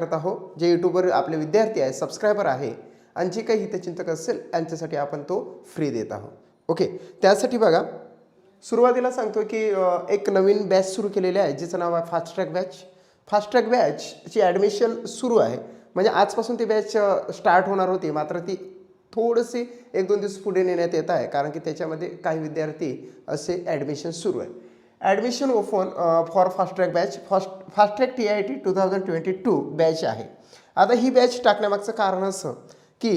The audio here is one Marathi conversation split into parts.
करत आहोत. जे यूट्यूबवर आपले विद्यार्थी आहे, सबस्क्रायबर आहे आणि जे काही हितचिंतक असेल यांच्यासाठी आपण तो फ्री देत आहोत. ओके, त्यासाठी बघा सुरुवातीला सांगतो की एक नवीन बॅच सुरू केलेली आहे जिचं नाव आहे fast track batch. Fast track बॅचची ॲडमिशन सुरू आहे. म्हणजे आजपासून ती बॅच स्टार्ट होणार होती, मात्र ती थोडीशी 1-2 दिवस पुढे नेण्यात येत आहे, कारण की त्याच्यामध्ये काही विद्यार्थी असे ॲडमिशन सुरू आहे. Admission open for fast track batch fast track TIT 2022 batch आहे. आता ही बॅच टाकण्यामागचं कारण असं की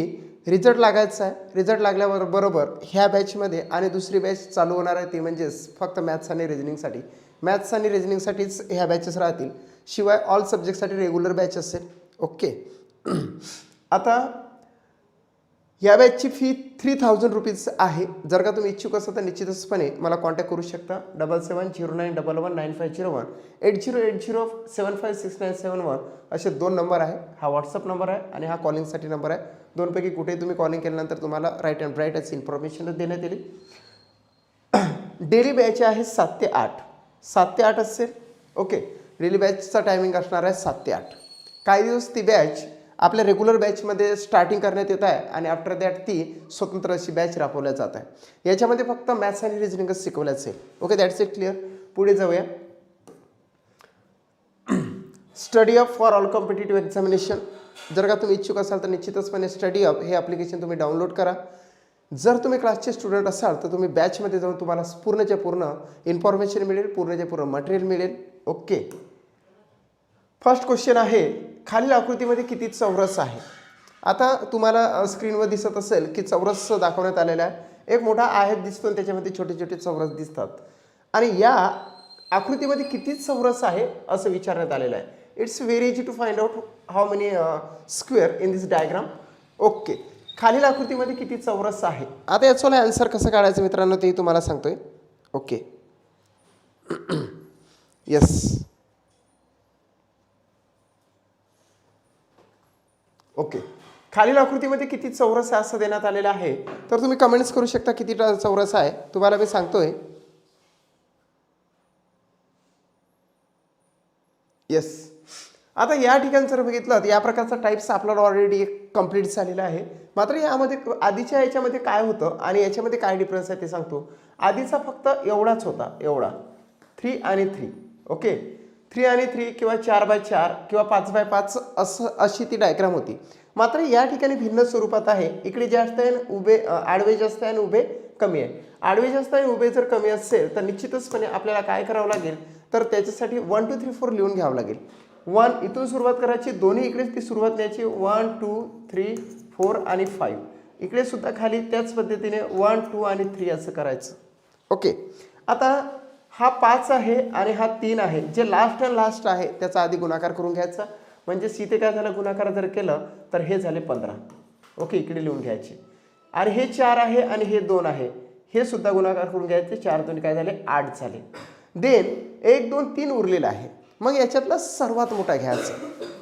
रिझल्ट लागायचा आहे. रिझल्ट लागल्याबरोबर ह्या बॅचमध्ये आणि दुसरी बॅच चालू होणार आहे, ती म्हणजेच फक्त मॅथ्स आणि रिजनिंगसाठी. मॅथ्स आणि रिजनिंगसाठीच ह्या बॅचेस राहतील. शिवाय ऑल सब्जेक्टसाठी रेग्युलर बॅच असेल. ओके. आता या बॅचची फी 3000 रुपीज आहे. जर का तुम्ही इच्छुक असाल तर निश्चितचपणे मला कॉन्टॅक्ट करू शकता. 7709119501 8080756971 असे 2 नंबर आहे. हा व्हॉट्सअप नंबर आहे आणि हा कॉलिंगसाठी नंबर आहे. दोनपैकी कुठेही तुम्ही कॉलिंग केल्यानंतर तुम्हाला राईट अँड राईट अशी इन्फॉर्मेशन देण्यात येईल. डेली बॅच आहे 7 ते 8. 7 ते 8 असेल. ओके, डेली बॅचचा टायमिंग असणार आहे 7 ते 8. काही दिवस ती बॅच आपल्या रेग्युलर बॅचमध्ये स्टार्टिंग करण्यात येत आहे आणि आफ्टर दॅट ती स्वतंत्र अशी बॅच राबवल्या जात आहे. याच्यामध्ये फक्त मॅथ्स आणि रिजनिंगच शिकवलं असेल. Okay, that's it clear. पुढे जाऊया. Study up for all competitive examination. जर का तुम्ही इच्छुक असाल तर निश्चितचपणे स्टडी अप हे ॲप्लिकेशन तुम्ही डाउनलोड करा. जर तुम्ही क्लासचे स्टुडंट असाल तर तुम्ही बॅचमध्ये जाऊन तुम्हाला पूर्णच्या पूर्ण इन्फॉर्मेशन मिळेल, पूर्णच्या पूर्ण मटेरियल मिळेल. ओके, फर्स्ट क्वेश्चन आहे, खालील आकृतीमध्ये किती चौरस आहे? आता तुम्हाला स्क्रीनवर दिसत असेल की चौरस दाखवण्यात आलेला आहे. एक मोठा आयत दिसतो आणि त्याच्यामध्ये छोटे छोटे चौरस दिसतात. आणि या आकृतीमध्ये किती चौरस आहे असं विचारण्यात आलेलं आहे. It's very easy to find out how many square in this diagram. Okay, खालील आकृतीमध्ये किती चौरस आहे? आता याचं आन्सर कसं काढायचं मित्रांनो ते तुम्हाला सांगतोय. Okay, yes. ओके, खालील आकृतीमध्ये किती चौरस आहे असं देण्यात आलेलं आहे. तर तुम्ही कमेंट्स करू शकता किती चौरस आहे. तुम्हाला मी सांगतोय. येस. आता या ठिकाणी जर बघितलं तर या प्रकारचा टाईप्स आपल्याला ऑलरेडी एक कंप्लीट झालेला आहे. मात्र यामध्ये आधीच्या याच्यामध्ये काय होतं आणि याच्यामध्ये काय डिफरन्स आहे ते सांगतो. आधीचा फक्त एवढाच होता, एवढा 3 आणि 3. ओके, 3 आणि 3 किंवा 4x4 किंवा 5x5 अशी ती डायग्राम होती. मात्र या ठिकाणी भिन्न स्वरूपात आहे. इकडे जास्त आहे उभे आडवे जास्त आहे आणि उभे कमी आहे. आडवे जास्त आणि उभे जर कमी असेल तर निश्चितचपणे आपल्याला काय करावं लागेल, तर त्याच्यासाठी 1 2 3 4 लिहून घ्यावं लागेल. 1 इथून सुरुवात करायची, दोन्ही इकडेच ती सुरुवात न्यायची. 1 2 3 4 आणि 5. इकडे सुद्धा खाली त्याच पद्धतीने 1 2 आणि 3 असं करायचं. ओके, आता हा 5 आहे आणि हा 3 आहे. जे लास्ट आणि लास्ट आहे त्याचा आधी गुणाकार करून घ्यायचा. म्हणजे इथे काय झालं, गुणाकार जर केलं तर हे झाले 15. ओके, इकडे लिहून घ्यायचे. आणि हे 4 आहे आणि हे 2 आहे, हे सुद्धा गुणाकार करून घ्यायचे. 4 2 काय झाले, 8 झाले. देन 1 2 3 उरलेला आहे. मग याच्यातला सर्वात मोठा घ्यायचा.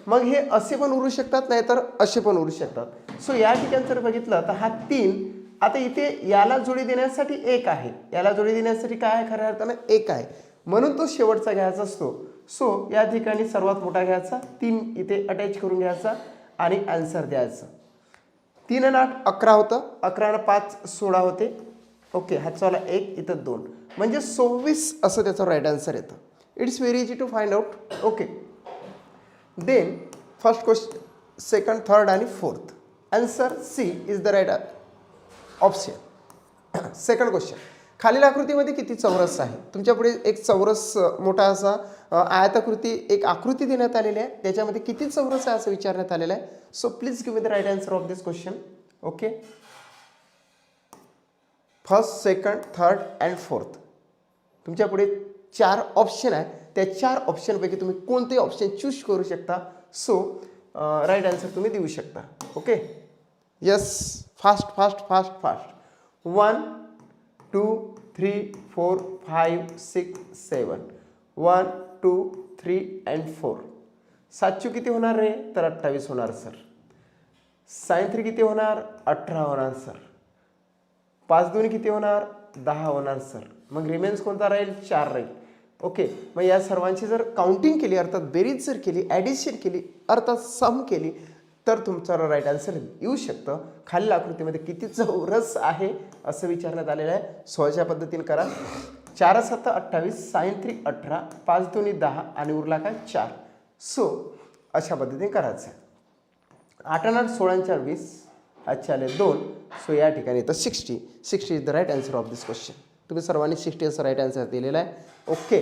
मग हे असे पण उरू शकतात, नाहीतर असे पण उरू शकतात. सो या ठिकाणी जर बघितलं तर हा 3, आता इथे याला जोडी देण्यासाठी 1 आहे, याला जोडी देण्यासाठी काय आहे, खऱ्या अर्थानं 1 आहे, म्हणून तो शेवटचा घ्यायचा असतो. सो या ठिकाणी सर्वात मोठा घ्यायचा, 3 इथे अटॅच करून घ्यायचा आणि आन्सर द्यायचा. 3 आणि 8 11 होतं, 11 आणि 5 16 होते. ओके, ह्याचावाला 1 इथं 2 म्हणजे 26 असं त्याचं राईट आन्सर येतं. It's very easy to find out. Okay, then first question, second, third आणि fourth. Answer C is the right option. Second question, खालील आकृतीमध्ये किती चौरस आहे? तुमच्यापुढे एक चौरस मोठा असा आयताकृती एक आकृती देण्यात आलेली आहे. त्याच्यामध्ये किती चौरस आहे असं विचारण्यात आलेलं आहे. So please give me the right answer of this question. Okay, first, second, third and fourth. तुमच्या पुढे 4 ऑप्शन आहे. त्या 4 ऑप्शनपैकी तुम्ही कोणते ऑप्शन चूज करू शकता. सो राईट आन्सर तुम्ही देऊ शकता. Okay, yes, fast fast fast fast. 1 2 3 4 5 6 7. 1 2 3 and 4. 7 किती होणार रे, तर 28 होणार सर. साइन 3 किती होणार, 18 होणार सर. 5 2 किती होणार, 10 होणार सर. मग रिमेन्स कोणता राहील, 4 राहील. ओके, मग या सर्वांची जर काउंटिंग केली अर्थात बेरीज जर केली, ॲडिशन केली अर्थात सम केली तर तुमचं राईट आन्सर येऊ शकतं. खालील आकृतीमध्ये किती चौरस आहे असं विचारण्यात आलेलं आहे. 16च्या पद्धतीने करा. 4 7 28, 6 3 18, 5 2 10 आणि उरला काय 4. सो अशा पद्धतीने करायचं आहे. 8 8 16 4 20, अच्छा आले 2. सो या ठिकाणी तर 60 is the right answer of this question. तुम्ही सर्वांनी 60 असं राईट आन्सर दिलेला आहे. ओके.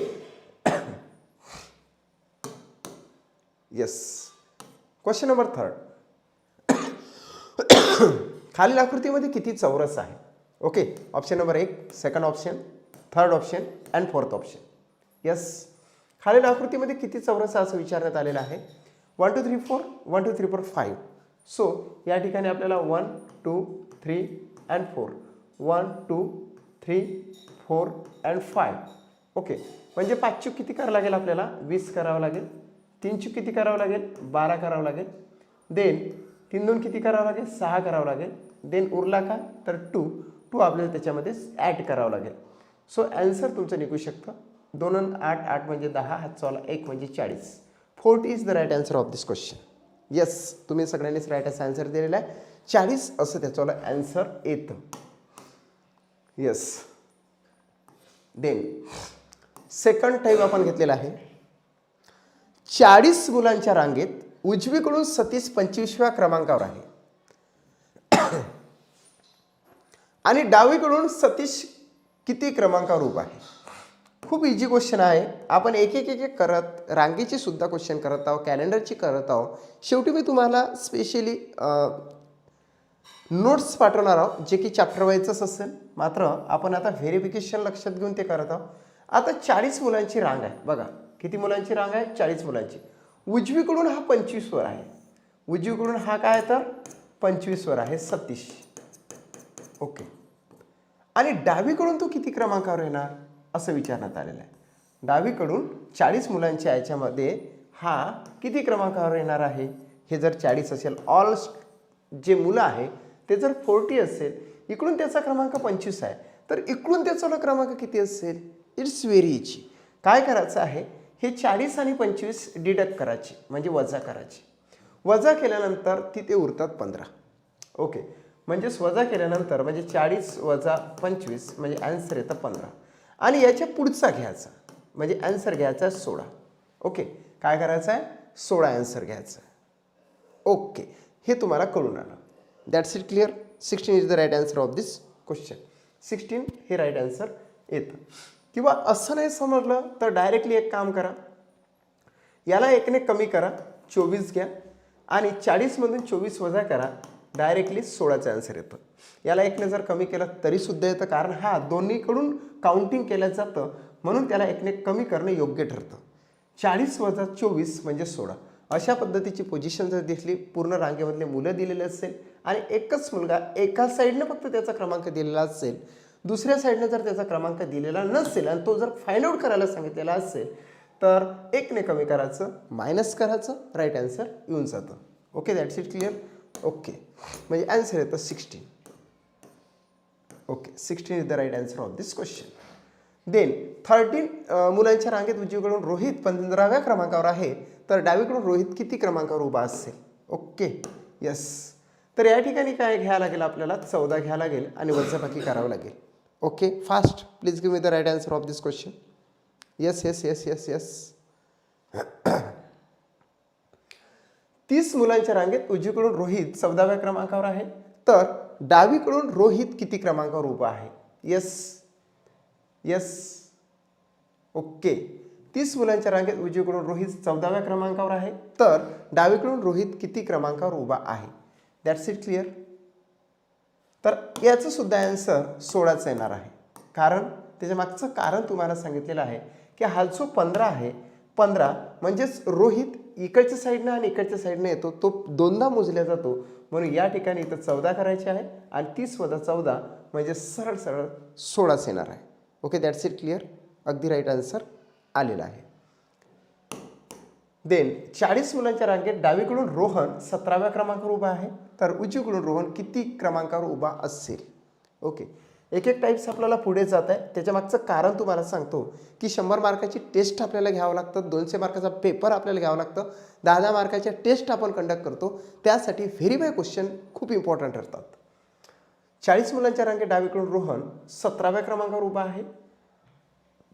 येस. Question number 3. खालील आकृतीमध्ये किती चौरस आहे? Okay, option number 1, second option, third option and fourth option. Yes. खालील आकृतीमध्ये किती चौरस असं विचारण्यात आलेलं आहे. 1 2 3 4, 1 2 3 4 5. सो या ठिकाणी आपल्याला 1 2 3 अँड 4, 1 2 3 4 अँड 5. ओके, म्हणजे 5 चूक किती करावं लागेल आपल्याला? 20 करावं लागेल. 3 चूक किती करावं लागेल? 12 करावं लागेल. देन 3 2 किती करावं लागेल? 6 करावं लागेल. देन उरला का तर 2 आपल्याला त्याच्यामध्ये ॲड करावं लागेल. सो ॲन्सर तुमचं निघू शकतं 2 आणि 8, 8 म्हणजे 10, हातचा 1 म्हणजे 40. 40 is the right answer of this question. Yes, तुम्ही सगळ्यांनीच राईट असा आन्सर दिलेला आहे. 40 असं त्याचं ॲन्सर येतं. येस. देन सेकंड टाईप आपण घेतलेला आहे. 40 मुलांच्या रांगेत उजवीकडून सतीश 25व्या क्रमांकावर आहे आणि डावीकडून सतीश किती क्रमांकावर उभा आहे? खूप इझी क्वेश्चन आहे. आपण एक एक करत रांगेची सुद्धा क्वेश्चन करत आहोत, कॅलेंडरची करत आहोत. शेवटी मी तुम्हाला स्पेशली नोट्स पाठवणार आहोत जे की चॅप्टर वाईजच असेल. मात्र आपण आता व्हेरिफिकेशन लक्षात घेऊन ते करत आहोत. आता 40 मुलांची रांग आहे. बघा किती मुलांची रांग आहे? 40 मुलांची. उजवीकडून हा 25 वर आहे. उजवीकडून हा काय तर 25 वर आहे सतीश. ओके. आणि डावीकडून तो किती क्रमांकावर येणार असं विचारण्यात आलेलं आहे. डावीकडून 40 मुलांच्या याच्यामध्ये हा किती क्रमांकावर येणार आहे? हे जर 40 असेल, ऑल जे मुलं आहे ते जर 40 असेल, इकडून त्याचा क्रमांक 25 आहे, तर इकडून त्याचा क्रमांक किती असेल? It's very easy. काय करायचं आहे? हे 40 आणि 25 डिडक्ट करायचे म्हणजे वजा करायचे. वजा केल्यानंतर तिथे उरतात 15. ओके, म्हणजेच वजा केल्यानंतर म्हणजे 40 वजा 25 म्हणजे ॲन्सर येतं 15. आणि याच्या पुढचा घ्यायचा म्हणजे ॲन्सर घ्यायचा आहे 16. ओके, काय करायचं आहे? 16 ॲन्सर घ्यायचा आहे. ओके, हे तुम्हाला कळून आलं. That's it clear. 16 is the right answer of this question. 16 हे राईट ॲन्सर येतं. किंवा असं नाही समजलं तर डायरेक्टली एक काम करा, याला 1ने कमी करा, 24 घ्या आणि 40मधून 24 वजा करा, डायरेक्टली 16चा ॲन्सर येतं. याला 1ने जर कमी केलं तरीसुद्धा येतं, कारण हा दोन्हीकडून काउंटिंग केलं जातं म्हणून त्याला 1ने कमी करणं योग्य ठरतं. 40 वजा 24 म्हणजे 16. अशा पद्धतीची पोझिशन जर दिसली, पूर्ण रांगेमधले मुलं दिलेले असेल आणि एकच मुलगा एका साईडनं फक्त त्याचा क्रमांक दिलेला असेल, दुसऱ्या साईडनं जर त्याचा क्रमांक दिलेला नसेल आणि तो जर फाइंड आउट करायला सांगितलेला असेल तर 1ने कमी करायचं, मायनस करायचं, राईट ॲन्सर येऊन जातं. Okay, that's it clear. Okay, म्हणजे ॲन्सर येतं 16. Okay, 16 is the right answer of this question. Then 13 मुलांच्या रांगेत उजवीकडून रोहित 15व्या क्रमांकावर आहे, तर डावीकडून रोहित किती क्रमांकावर उभा असेल? Okay, yes. तर या ठिकाणी काय घ्यावं लागेल आपल्याला? 14 घ्यावं लागेल आणि वजाबाकी करावं लागेल. Okay, fast please give me the right answer of this question. Yes yes yes yes yes. 30 मुलांच्या रांगेत उजवीकडून रोहित 14व्या क्रमांकावर आहे, तर डावीकडून रोहित किती क्रमांकावर उभा आहे? Yes yes. ओके, 30 मुलांच्या रांगेत उजवीकडून रोहित 14व्या क्रमांकावर आहे, तर डावीकडून रोहित किती क्रमांकावर उभा आहे? That's it clear. तर याचं सुद्धा ॲन्सर 16च येणार आहे. कारण त्याच्या मागचं कारण तुम्हाला सांगितलेलं आहे की हा जो 15 आहे, 15 म्हणजेच रोहित इकडच्या साईडनं आणि इकडच्या साईडनं येतो, तो दोनदा मोजला जातो. म्हणून या ठिकाणी इथं 14 करायचे आहे आणि 30 वजा 14 म्हणजे सरळ सरळ 16च येणार आहे. Okay, that's it clear. अगदी राईट आन्सर आलेला आहे. देन 40 मुलांच्या रांगेत डावीकडून रोहन 17व्या क्रमांकावर उभा आहे, तर उजवीकडून रोहन किती क्रमांकावर उभा असेल? ओके, एक एक टाईप्स आपल्याला पुढे जात आहे. त्याच्या मागचं कारण तुम्हाला सांगतो की 100 मार्काची टेस्ट आपल्याला घ्यावं लागतं, 200 मार्काचा पेपर आपल्याला घ्यावं लागतं, 10 मार्काच्या टेस्ट आपण कंडक्ट करतो. त्यासाठी व्हेरीफाय क्वेश्चन खूप इम्पॉर्टंट ठरतात. 40 मुलांच्या रांगेत डावीकडून रोहन 17व्या क्रमांकावर उभा आहे,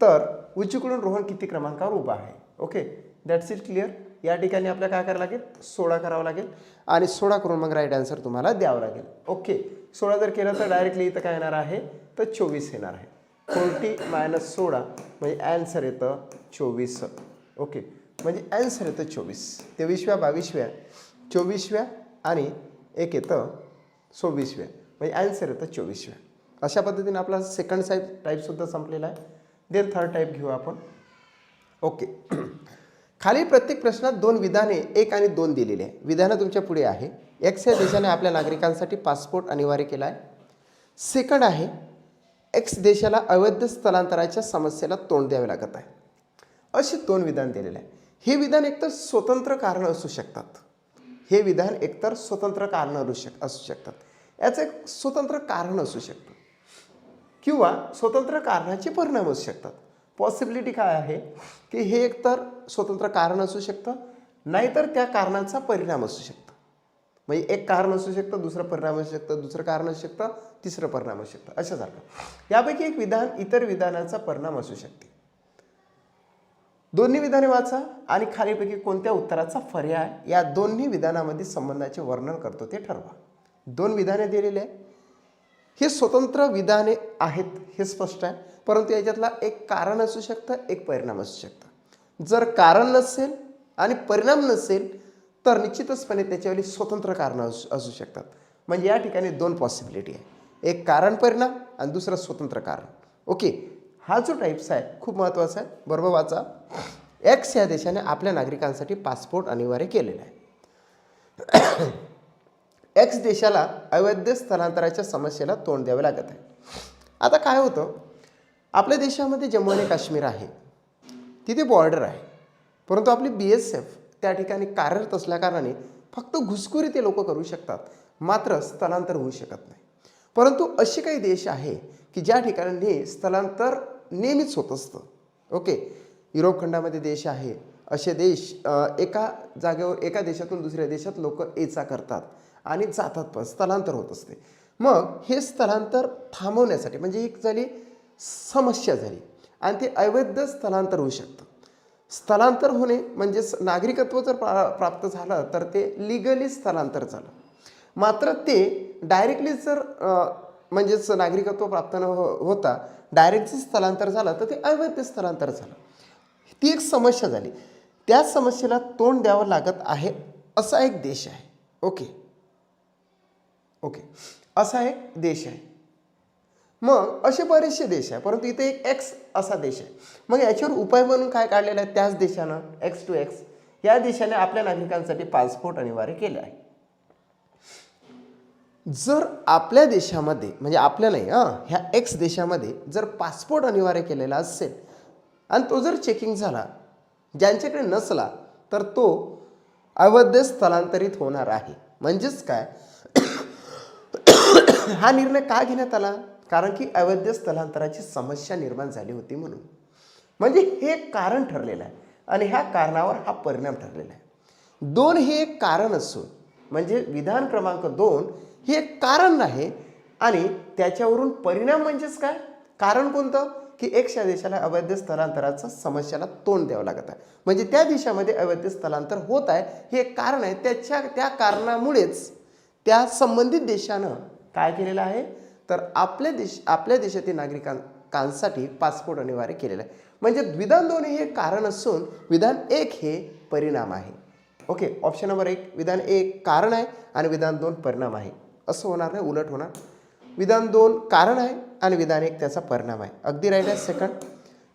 तर उजवीकडून रोहन किती क्रमांकावर उभा आहे? Okay, that's it clear. या ठिकाणी आपल्याला काय करावं लागेल? 16 करावं लागेल आणि 16 करून मग राईट आन्सर तुम्हाला द्यावं लागेल. ओके, 16 जर केलं तर डायरेक्टली इथं काय येणार आहे? तर 24 येणार आहे. 40 - 16 म्हणजे ॲन्सर येतं 24. ओके, म्हणजे ॲन्सर येतं 24. 23व्या 22व्या 24व्या आणि एक येतं 26व्या म्हणजे ॲन्सर येतं 24व्या. अशा पद्धतीने आपला सेकंड टाईपसुद्धा संपलेला आहे. देन थर्ड टाईप घेऊ आपण. ओके, खाली प्रत्येक प्रश्नात 2 विधाने 1 आणि 2 दिलेली आहे. विधानं तुमच्या पुढे आहे. एक्स या देशाने आपल्या नागरिकांसाठी पासपोर्ट अनिवार्य केला आहे. सेकंड आहे, एक्स देशाला अवैध स्थलांतराच्या समस्येला तोंड द्यावे लागत आहे. अशी 2 विधान दिलेले आहे. हे विधान एकतर स्वतंत्र कारण असू शकतात. हे विधान एकतर स्वतंत्र कारण असू शकतात. याचं एक स्वतंत्र कारण असू शकतं किंवा स्वतंत्र कारणाचे परिणाम असू शकतात. पॉसिबिलिटी काय आहे की हे एकतर स्वतंत्र कारण असू शकतं, नाहीतर त्या कारणाचा परिणाम असू शकतं. म्हणजे एक कारण असू शकतं, दुसरं परिणाम असू शकतं, दुसरं कारण असू शकतं, तिसरं परिणाम असू शकतं, अशासारखं. यापैकी एक विधान इतर विधानाचा परिणाम असू शकते. दोन्ही विधाने वाचा आणि खालीपैकी कोणत्या उत्तराचा पर्याय या दोन्ही विधानामध्ये संबंधाचे वर्णन करतो ते ठरवा. 2 विधाने दिलेली आहे. हे स्वतंत्र विधाने आहेत हे स्पष्ट आहे, परंतु याच्यातला एक कारण असू शकतं, एक परिणाम असू शकतं. जर कारण नसेल आणि परिणाम नसेल तर निश्चितचपणे त्याच्यावर स्वतंत्र कारणं असू शकतात. म्हणजे या ठिकाणी 2 पॉसिबिलिटी आहे, एक कारण परिणाम आणि दुसरं स्वतंत्र कारण. ओके, हा जो टाईप्स आहे खूप महत्त्वाचा आहे, बरोबर वाचा. एक्स या देशाने आपल्या नागरिकांसाठी पासपोर्ट अनिवार्य केलेला आहे. एक्स देशाला अवैध स्थलांतराच्या समस्येला तोंड द्यावे लागत आहे. आता काय होतं, आपल्या देशामध्ये जम्मू आणि काश्मीर आहे, तिथे बॉर्डर आहे, परंतु आपली BSF त्या ठिकाणी कार्यरत असल्याकारणाने फक्त घुसखोरी ते लोक करू शकतात, मात्र स्थलांतर होऊ शकत नाही. परंतु असे काही देश आहे की ज्या ठिकाणी स्थलांतर नेहमीच होत असतं. ओके, युरोप खंडामध्ये देश आहे, असे देश एका जागेवर एका देशातून दुसऱ्या देशात लोक ये-जा करतात आणि जातात, पण स्थलांतर होत असते. मग हे स्थलांतर थांबवण्यासाठी म्हणजे एक झाली समस्या झाली आणि ते अवैध स्थलांतर होऊ शकतं. स्थलांतर होणे म्हणजे नागरिकत्व जर प्राप्त झालं तर ते लिगली स्थलांतर झालं, मात्र ते डायरेक्टली जर म्हणजेच नागरिकत्व प्राप्त न होता डायरेक्टली स्थलांतर झालं तर ते अवैध स्थलांतर झालं. ती एक समस्या झाली. त्या समस्येला तोंड द्यावं लागत आहे असा एक देश आहे. ओके ओके, असा एक देश आहे. मग असे बरेचसे देश आहे, परंतु इथे एक एक्स असा देश आहे. मग याच्यावर उपाय म्हणून काय काढलेला आहे? त्याच देशानं X to X या देशाने आपल्या नागरिकांसाठी पासपोर्ट अनिवार्य केले आहे. जर आपल्या देशामध्ये म्हणजे आपल्या नाही ह्या एक्स देशामध्ये जर पासपोर्ट अनिवार्य केलेला असेल आणि तो जर चेकिंग झाला, ज्यांच्याकडे नसला तर तो अवैध स्थलांतरित होणार आहे. म्हणजेच काय, हा निर्णय का घेण्यात आला? कारण की अवैध स्थलांतराची समस्या निर्माण झाली होती म्हणून. म्हणजे हे एक कारण ठरलेलं आहे आणि ह्या कारणावर हा परिणाम ठरलेला आहे. 2 हे एक कारण असून म्हणजे विधान क्रमांक 2 हे एक कारण आहे आणि त्याच्यावरून परिणाम म्हणजेच काय, कारण कोणतं की एक्स या देशाला अवैध स्थलांतराच्या समस्येला तोंड द्यावं लागत आहे. म्हणजे त्या देशामध्ये अवैध स्थलांतर होत आहे हे एक कारण आहे. त्या कारणामुळेच त्या संबंधित देशानं काय केलेलं आहे तर आपल्या देशातील नागरिकांसाठी पासपोर्ट अनिवार्य केलेला आहे. म्हणजे विधान 2 हे कारण असून विधान 1 हे परिणाम आहे. ओके, ऑप्शन नंबर 1 विधान 1 कारण आहे आणि विधान 2 परिणाम आहे. असं होणार नाही, उलट होणार. विधान 2 कारण आहे आणि विधान 1 त्याचा परिणाम आहे. अगदी राईट आहे. सेकंड.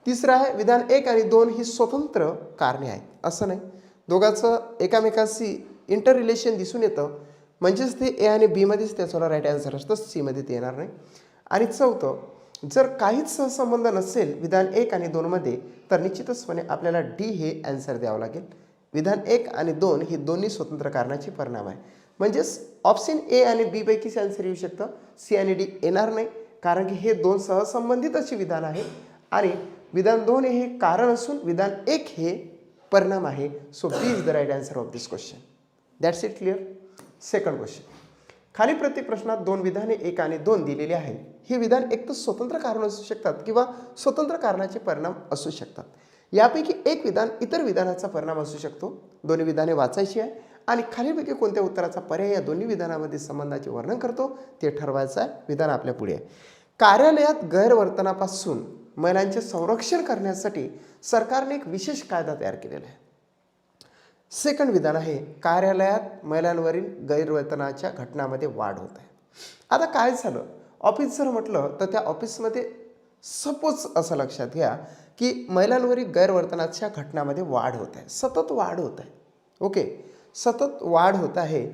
तिसरं आहे विधान 1 आणि 2 ही स्वतंत्र कारणे आहेत. असं नाही, दोघांचं एकामेकाशी इंटर रिलेशन दिसून येतं. म्हणजेच ते ए आणि बी मध्येच त्याचा राईट आन्सर असतं, सी मध्ये ते येणार नाही. आणि चौथं, जर काहीच सहसंबंध नसेल विधान 1 आणि 2 मध्ये तर निश्चितचपणे आपल्याला डी हे आन्सर द्यावं लागेल. विधान 1 आणि 2 ही दोन्ही स्वतंत्र कारणाचे परिणाम आहे. म्हणजेच ऑप्शन ए आणि बी पैकीच आन्सर येऊ शकतं, सी आणि डी येणार नाही. कारण की हे दोन सहसंबंधित अशी विधान आहे आणि विधान 2 हे कारण असून विधान 1 हे परिणाम आहे. So B is the right answer of this question. That's it. Clear. Second question. खाली प्रत्येक प्रश्नात 2 विधाने 1 आणि 2 दिलेली आहेत. ही विधान एक तर स्वतंत्र कारण असू शकतात किंवा स्वतंत्र कारणाचे परिणाम असू शकतात. यापैकी एक विधान इतर विधानाचा परिणाम असू शकतो. दोन्ही विधाने वाचायची आहे आणि खालीलपैकी कोणत्या उत्तराचा पर्याय या दोन्ही विधानामध्ये संबंधाचे वर्णन करतो ते ठरवायचं आहे. विधान आपल्या पुढे आहे. कार्यालयात गैरवर्तनापासून महिलांचे संरक्षण करण्यासाठी सरकारने एक विशेष कायदा तयार केलेला आहे. सेकंड विधान आहे कार्यालयात महिलांवरील गैरवर्तनाच्या घटनांमध्ये वाढ होत आहे. आता काय झालं, ऑफिस जर म्हटलं तर त्या ऑफिसमध्ये सपोज असं लक्षात घ्या की महिलांवरील गैरवर्तनाच्या घटनांमध्ये वाढ होत आहे, सतत वाढ होत आहे. ओके, सतत वाढ होत आहे.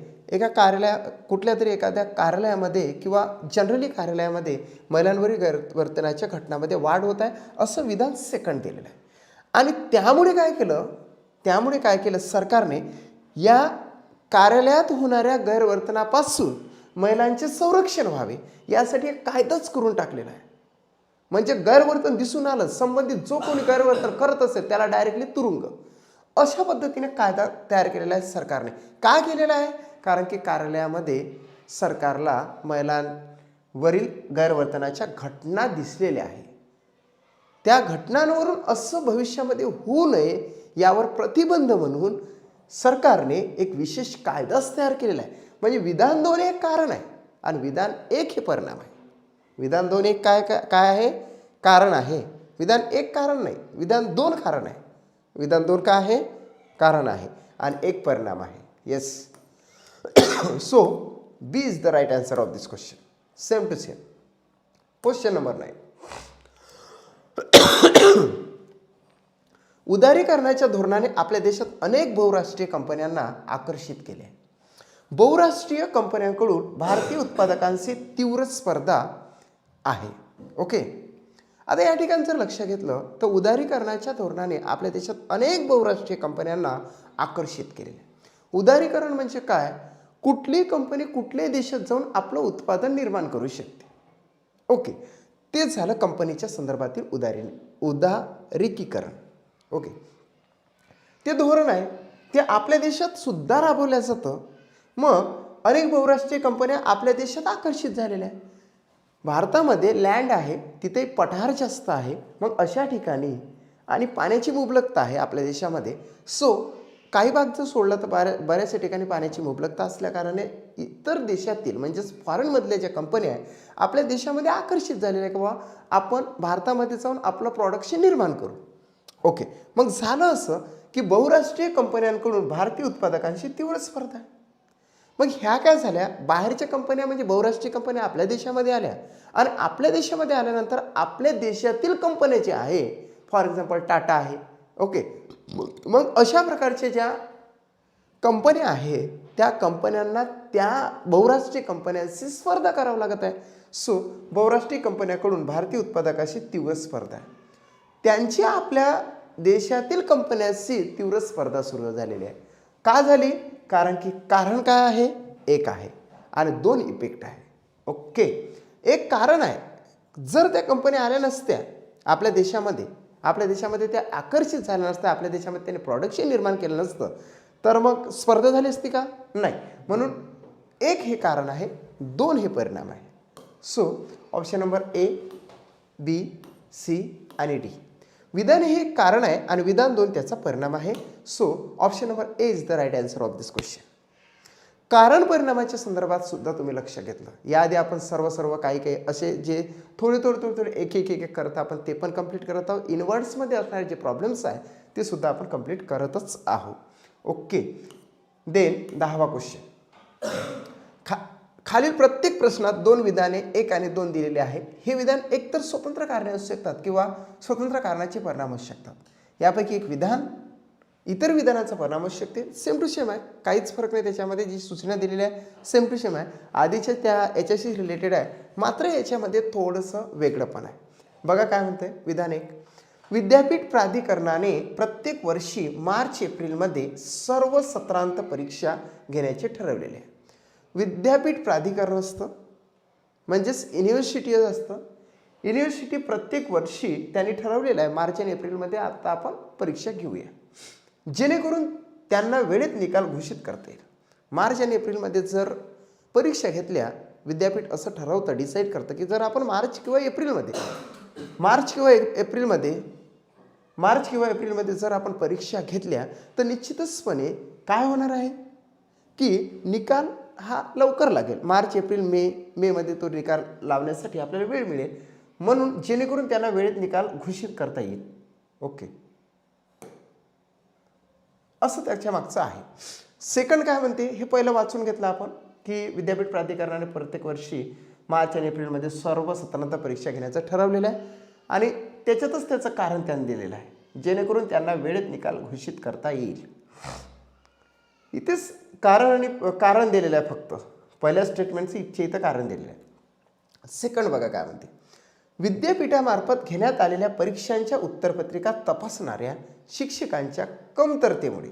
कुठल्या तरी एखाद्या कार्यालयामध्ये किंवा जनरली कार्यालयामध्ये महिलांवरील गैरवर्तनाच्या घटनांमध्ये वाढ होत आहे असं विधान सेकंड दिलेलं आहे. आणि त्यामुळे काय केलं सरकारने या कार्यालयात होणाऱ्या गैरवर्तनापासून महिलांचे संरक्षण व्हावे यासाठी एक कायदाच करून टाकलेला आहे. म्हणजे गैरवर्तन दिसून आलं, संबंधित जो कोणी गैरवर्तन करत असेल त्याला डायरेक्टली तुरुंग, अशा पद्धतीने कायदा तयार केलेला आहे सरकारने. का केलेला आहे? कारण की कार्यालयामध्ये सरकारला महिलांवरील गैरवर्तनाच्या घटना दिसलेल्या आहे. त्या घटनांवरून असं भविष्यामध्ये होऊ नये यावर प्रतिबंध म्हणून सरकारने एक विशेष कायदाच तयार केलेला आहे. म्हणजे विधान 2 एक कारण आहे आणि विधान 1 हे परिणाम आहे. विधान 2 एक काय आहे? कारण आहे. विधान 1 कारण नाही, विधान 2 कारण आहे. विधान 2 काय आहे? कारण आहे आणि 1 परिणाम आहे. Yes. So B is the right answer of this question. Same to same. Question number 9. उदारीकरणाच्या धोरणाने आपल्या देशात अनेक बहुराष्ट्रीय कंपन्यांना आकर्षित केले. बहुराष्ट्रीय कंपन्यांकडून भारतीय उत्पादकांची तीव्र स्पर्धा आहे. ओके, आता या ठिकाणी जर लक्ष घेतलं तर उदारीकरणाच्या धोरणाने आपल्या देशात अनेक बहुराष्ट्रीय कंपन्यांना आकर्षित केलेले. उदारीकरण म्हणजे काय? कुठली कंपनी कुठल्याही देशात जाऊन आपलं उत्पादन निर्माण करू शकते. ओके, ते झालं कंपनीच्या संदर्भातील उदारीकरण. ओके, ते धोरण आहे ते आपल्या देशात सुद्धा राबवलं जातं. मग अनेक बहुराष्ट्रीय कंपन्या आपल्या देशात आकर्षित झालेल्या आहेत. भारतामध्ये लँड आहे, तिथे पठार जास्त आहे, मग अशा ठिकाणी आणि पाण्याची मुबलकता आहे आपल्या देशामध्ये. सो काही भाग जर सोडला तर बऱ्याचशा ठिकाणी पाण्याची मुबलकता असल्याकारणे इतर देशातील म्हणजेच फॉरेनमधल्या ज्या कंपन्या आहेत आपल्या देशामध्ये आकर्षित झालेल्या आहे किंवा आपण भारतामध्ये जाऊन आपलं प्रोडक्शन निर्माण करू. ओके, मग झालं असं की बहुराष्ट्रीय कंपन्यांकडून भारतीय उत्पादकांशी तीव्र स्पर्धा आहे. मग ह्या काय झाल्या? बाहेरच्या कंपन्या म्हणजे बहुराष्ट्रीय कंपन्या आपल्या देशामध्ये आल्या आणि आपल्या देशामध्ये आल्यानंतर आपल्या देशातील कंपन्या ज्या आहे, फॉर एक्झाम्पल टाटा आहे. ओके, मग अशा प्रकारच्या ज्या कंपन्या आहेत त्या कंपन्यांना त्या बहुराष्ट्रीय कंपन्यांशी स्पर्धा करावं लागत आहे. सो बहुराष्ट्रीय कंपन्यांकडून भारतीय उत्पादकाशी तीव्र स्पर्धा आहे. त्यांची आपल्या देशातील कंपन्यांशी तीव्र स्पर्धा सुरू झालेली आहे. का झाली? कारण की कारण काय आहे? 1 आहे आणि 2 इफेक्ट आहे. ओके, एक कारण आहे, जर त्या कंपन्या आल्या नसत्या आपल्या देशामध्ये त्या आकर्षित झाल्या नसत्या, आपल्या देशामध्ये त्याने प्रोडक्शन निर्माण केलं नसतं तर मग स्पर्धा झाली असती का? नाही. म्हणून 1 हे कारण आहे, 2 हे परिणाम आहे. So option number A, B, C आणि D. विधान हे कारण आहे आणि विधान 2 त्याचा परिणाम आहे. So option number A is the right answer of this question. कारण परिणामाच्या संदर्भात सुद्धा तुम्ही लक्ष घेतलं. याआधी आपण सर्व काही असे जे थोडे एक करत आपण ते पण कंप्लीट करत आहोत. इनवर्ड्समध्ये असणारे जे प्रॉब्लेम्स आहे ते सुद्धा आपण कंप्लीट करतच आहोत. ओके, देन 10वा क्वेश्चन. खालील प्रत्येक प्रश्नात 2 विधाने 1 आणि 2 दिलेले आहे. हे विधान एकतर स्वतंत्र कारणे असू शकतात किंवा स्वतंत्र कारणाचे परिणाम असू शकतात. यापैकी एक विधान इतर विधानाचा परिणाम असू शकते. सेम टू सेम आहे, काहीच फरक नाही. त्याच्यामध्ये जी सूचना दिलेली आहे सेम टू सेम आहे. आधीच्या याच्याशी रिलेटेड आहे, मात्र याच्यामध्ये थोडंसं वेगळंपण आहे. बघा काय म्हणतंय विधान 1. विद्यापीठ प्राधिकरणाने प्रत्येक वर्षी मार्च-एप्रिलमध्ये सर्व सत्रांत परीक्षा घेण्याचे ठरवलेले आहे. विद्यापीठ प्राधिकरण असतं, म्हणजेच युनिव्हर्सिटी असतं. युनिव्हर्सिटी प्रत्येक वर्षी त्यांनी ठरवलेलं आहे मार्च आणि एप्रिलमध्ये आता आपण परीक्षा घेऊया, जेणेकरून त्यांना वेळेत निकाल घोषित करता येईल. मार्च आणि एप्रिलमध्ये जर परीक्षा घेतल्या, विद्यापीठ असं ठरवतं, डिसाईड करतं की जर आपण मार्च किंवा एप्रिलमध्ये जर आपण परीक्षा घेतल्या तर निश्चितचपणे काय होणार आहे की निकाल हा लवकर लागेल. मार्च एप्रिल मेमध्ये तो निकाल लावण्यासाठी आपल्याला वेळ मिळेल, म्हणून जेणेकरून त्यांना वेळेत निकाल घोषित करता येईल. ओके, असं त्याच्या मागचं आहे. सेकंड काय म्हणते हे पहिलं वाचून घेतलं आपण की विद्यापीठ प्राधिकरणाने प्रत्येक वर्षी मार्च आणि एप्रिलमध्ये सर्व सत्रांत परीक्षा घेण्याचं ठरवलेलं आहे आणि त्याच्यातच त्याचं कारण त्यांनी दिलेलं आहे, जेणेकरून त्यांना वेळेत निकाल घोषित करता येईल. इथेच कारण दिलेलं आहे, फक्त पहिल्या स्टेटमेंटचं इथं कारण दिलेलं आहे. सेकंड बघा काय म्हणते, विद्यापीठामार्फत घेण्यात आलेल्या परीक्षांच्या उत्तरपत्रिका तपासणाऱ्या शिक्षकांच्या कमतरतेमुळे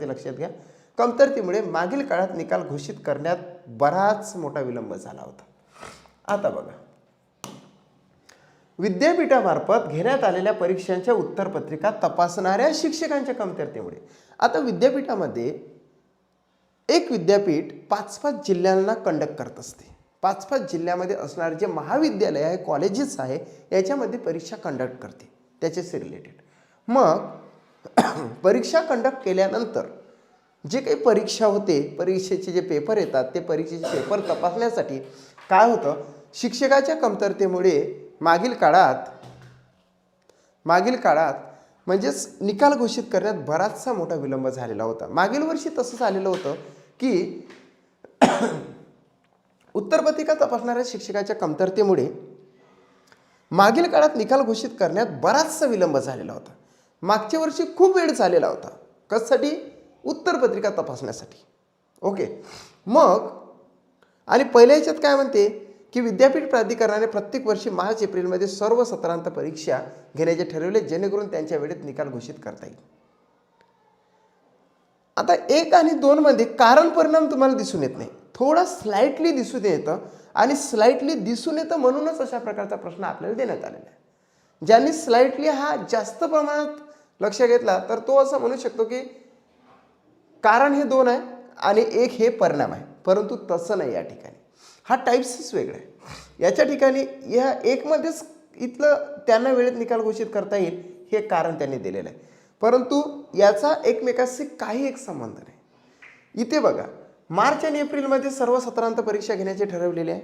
लक्षात घ्या, कमतरतेमुळे मागील काळात निकाल घोषित करण्यात बराच मोठा विलंब झाला होता. आता बघा, विद्यापीठामार्फत घेण्यात आलेल्या परीक्षांच्या उत्तरपत्रिका तपासणाऱ्या शिक्षकांच्या कमतरतेमुळे. आता विद्यापीठामध्ये एक विद्यापीठ 5-5 जिल्ह्यांना कंडक्ट करत असते. 5-5 जिल्ह्यामध्ये असणारे जे महाविद्यालय आहे, कॉलेजेस आहे, याच्यामध्ये परीक्षा कंडक्ट करते त्याच्याशी रिलेटेड. मग परीक्षा कंडक्ट केल्यानंतर जे काही परीक्षा होते, परीक्षेचे जे पेपर येतात, ते परीक्षेचे पेपर तपासण्यासाठी काय होतं, शिक्षकाच्या कमतरतेमुळे मागील काळात म्हणजेच निकाल घोषित करण्यात बराचसा मोठा विलंब झालेला होता. मागील वर्षी तसं झालेलं होतं की उत्तरपत्रिका तपासणाऱ्या शिक्षकाच्या कमतरतेमुळे मागील काळात निकाल घोषित करण्यात बराचसा विलंब झालेला होता. मागच्या वर्षी खूप वेळ झालेला होता कशासाठी, उत्तरपत्रिका तपासण्यासाठी. ओके, मग आणि पहिल्या ह्याच्यात काय म्हणते की विद्यापीठ प्राधिकरणाने प्रत्येक वर्षी मार्च एप्रिलमध्ये सर्व सत्रांत परीक्षा घेण्याचे ठरवले, जेणेकरून त्यांच्या वेळेत निकाल घोषित करता येईल. आता 1 आणि 2 मध्ये कारण परिणाम तुम्हाला दिसून येत नाही, थोडा स्लाइटली दिसून येतं आणि स्लाइटली दिसून येतं म्हणूनच अशा प्रकारचा प्रश्न आपल्याला देण्यात आलेला आहे. ज्यांनी स्लाइटली हा जास्त प्रमाणात लक्ष घेतला तर तो असं म्हणू शकतो की कारण हे 2 आहे आणि 1 हे परिणाम आहे, परंतु तसं नाही. या ठिकाणी हा टाईप्सच वेगळा आहे. याच्या ठिकाणी या 1 मध्येच इथलं त्यांना वेळेत निकाल घोषित करता येईल हे कारण त्यांनी दिलेलं आहे, परंतु याचा एकमेकाशी काही एक संबंध नाही. इथे बघा, मार्च आणि एप्रिलमध्ये सर्व सत्रांत परीक्षा घेण्याचे ठरवलेले आहे.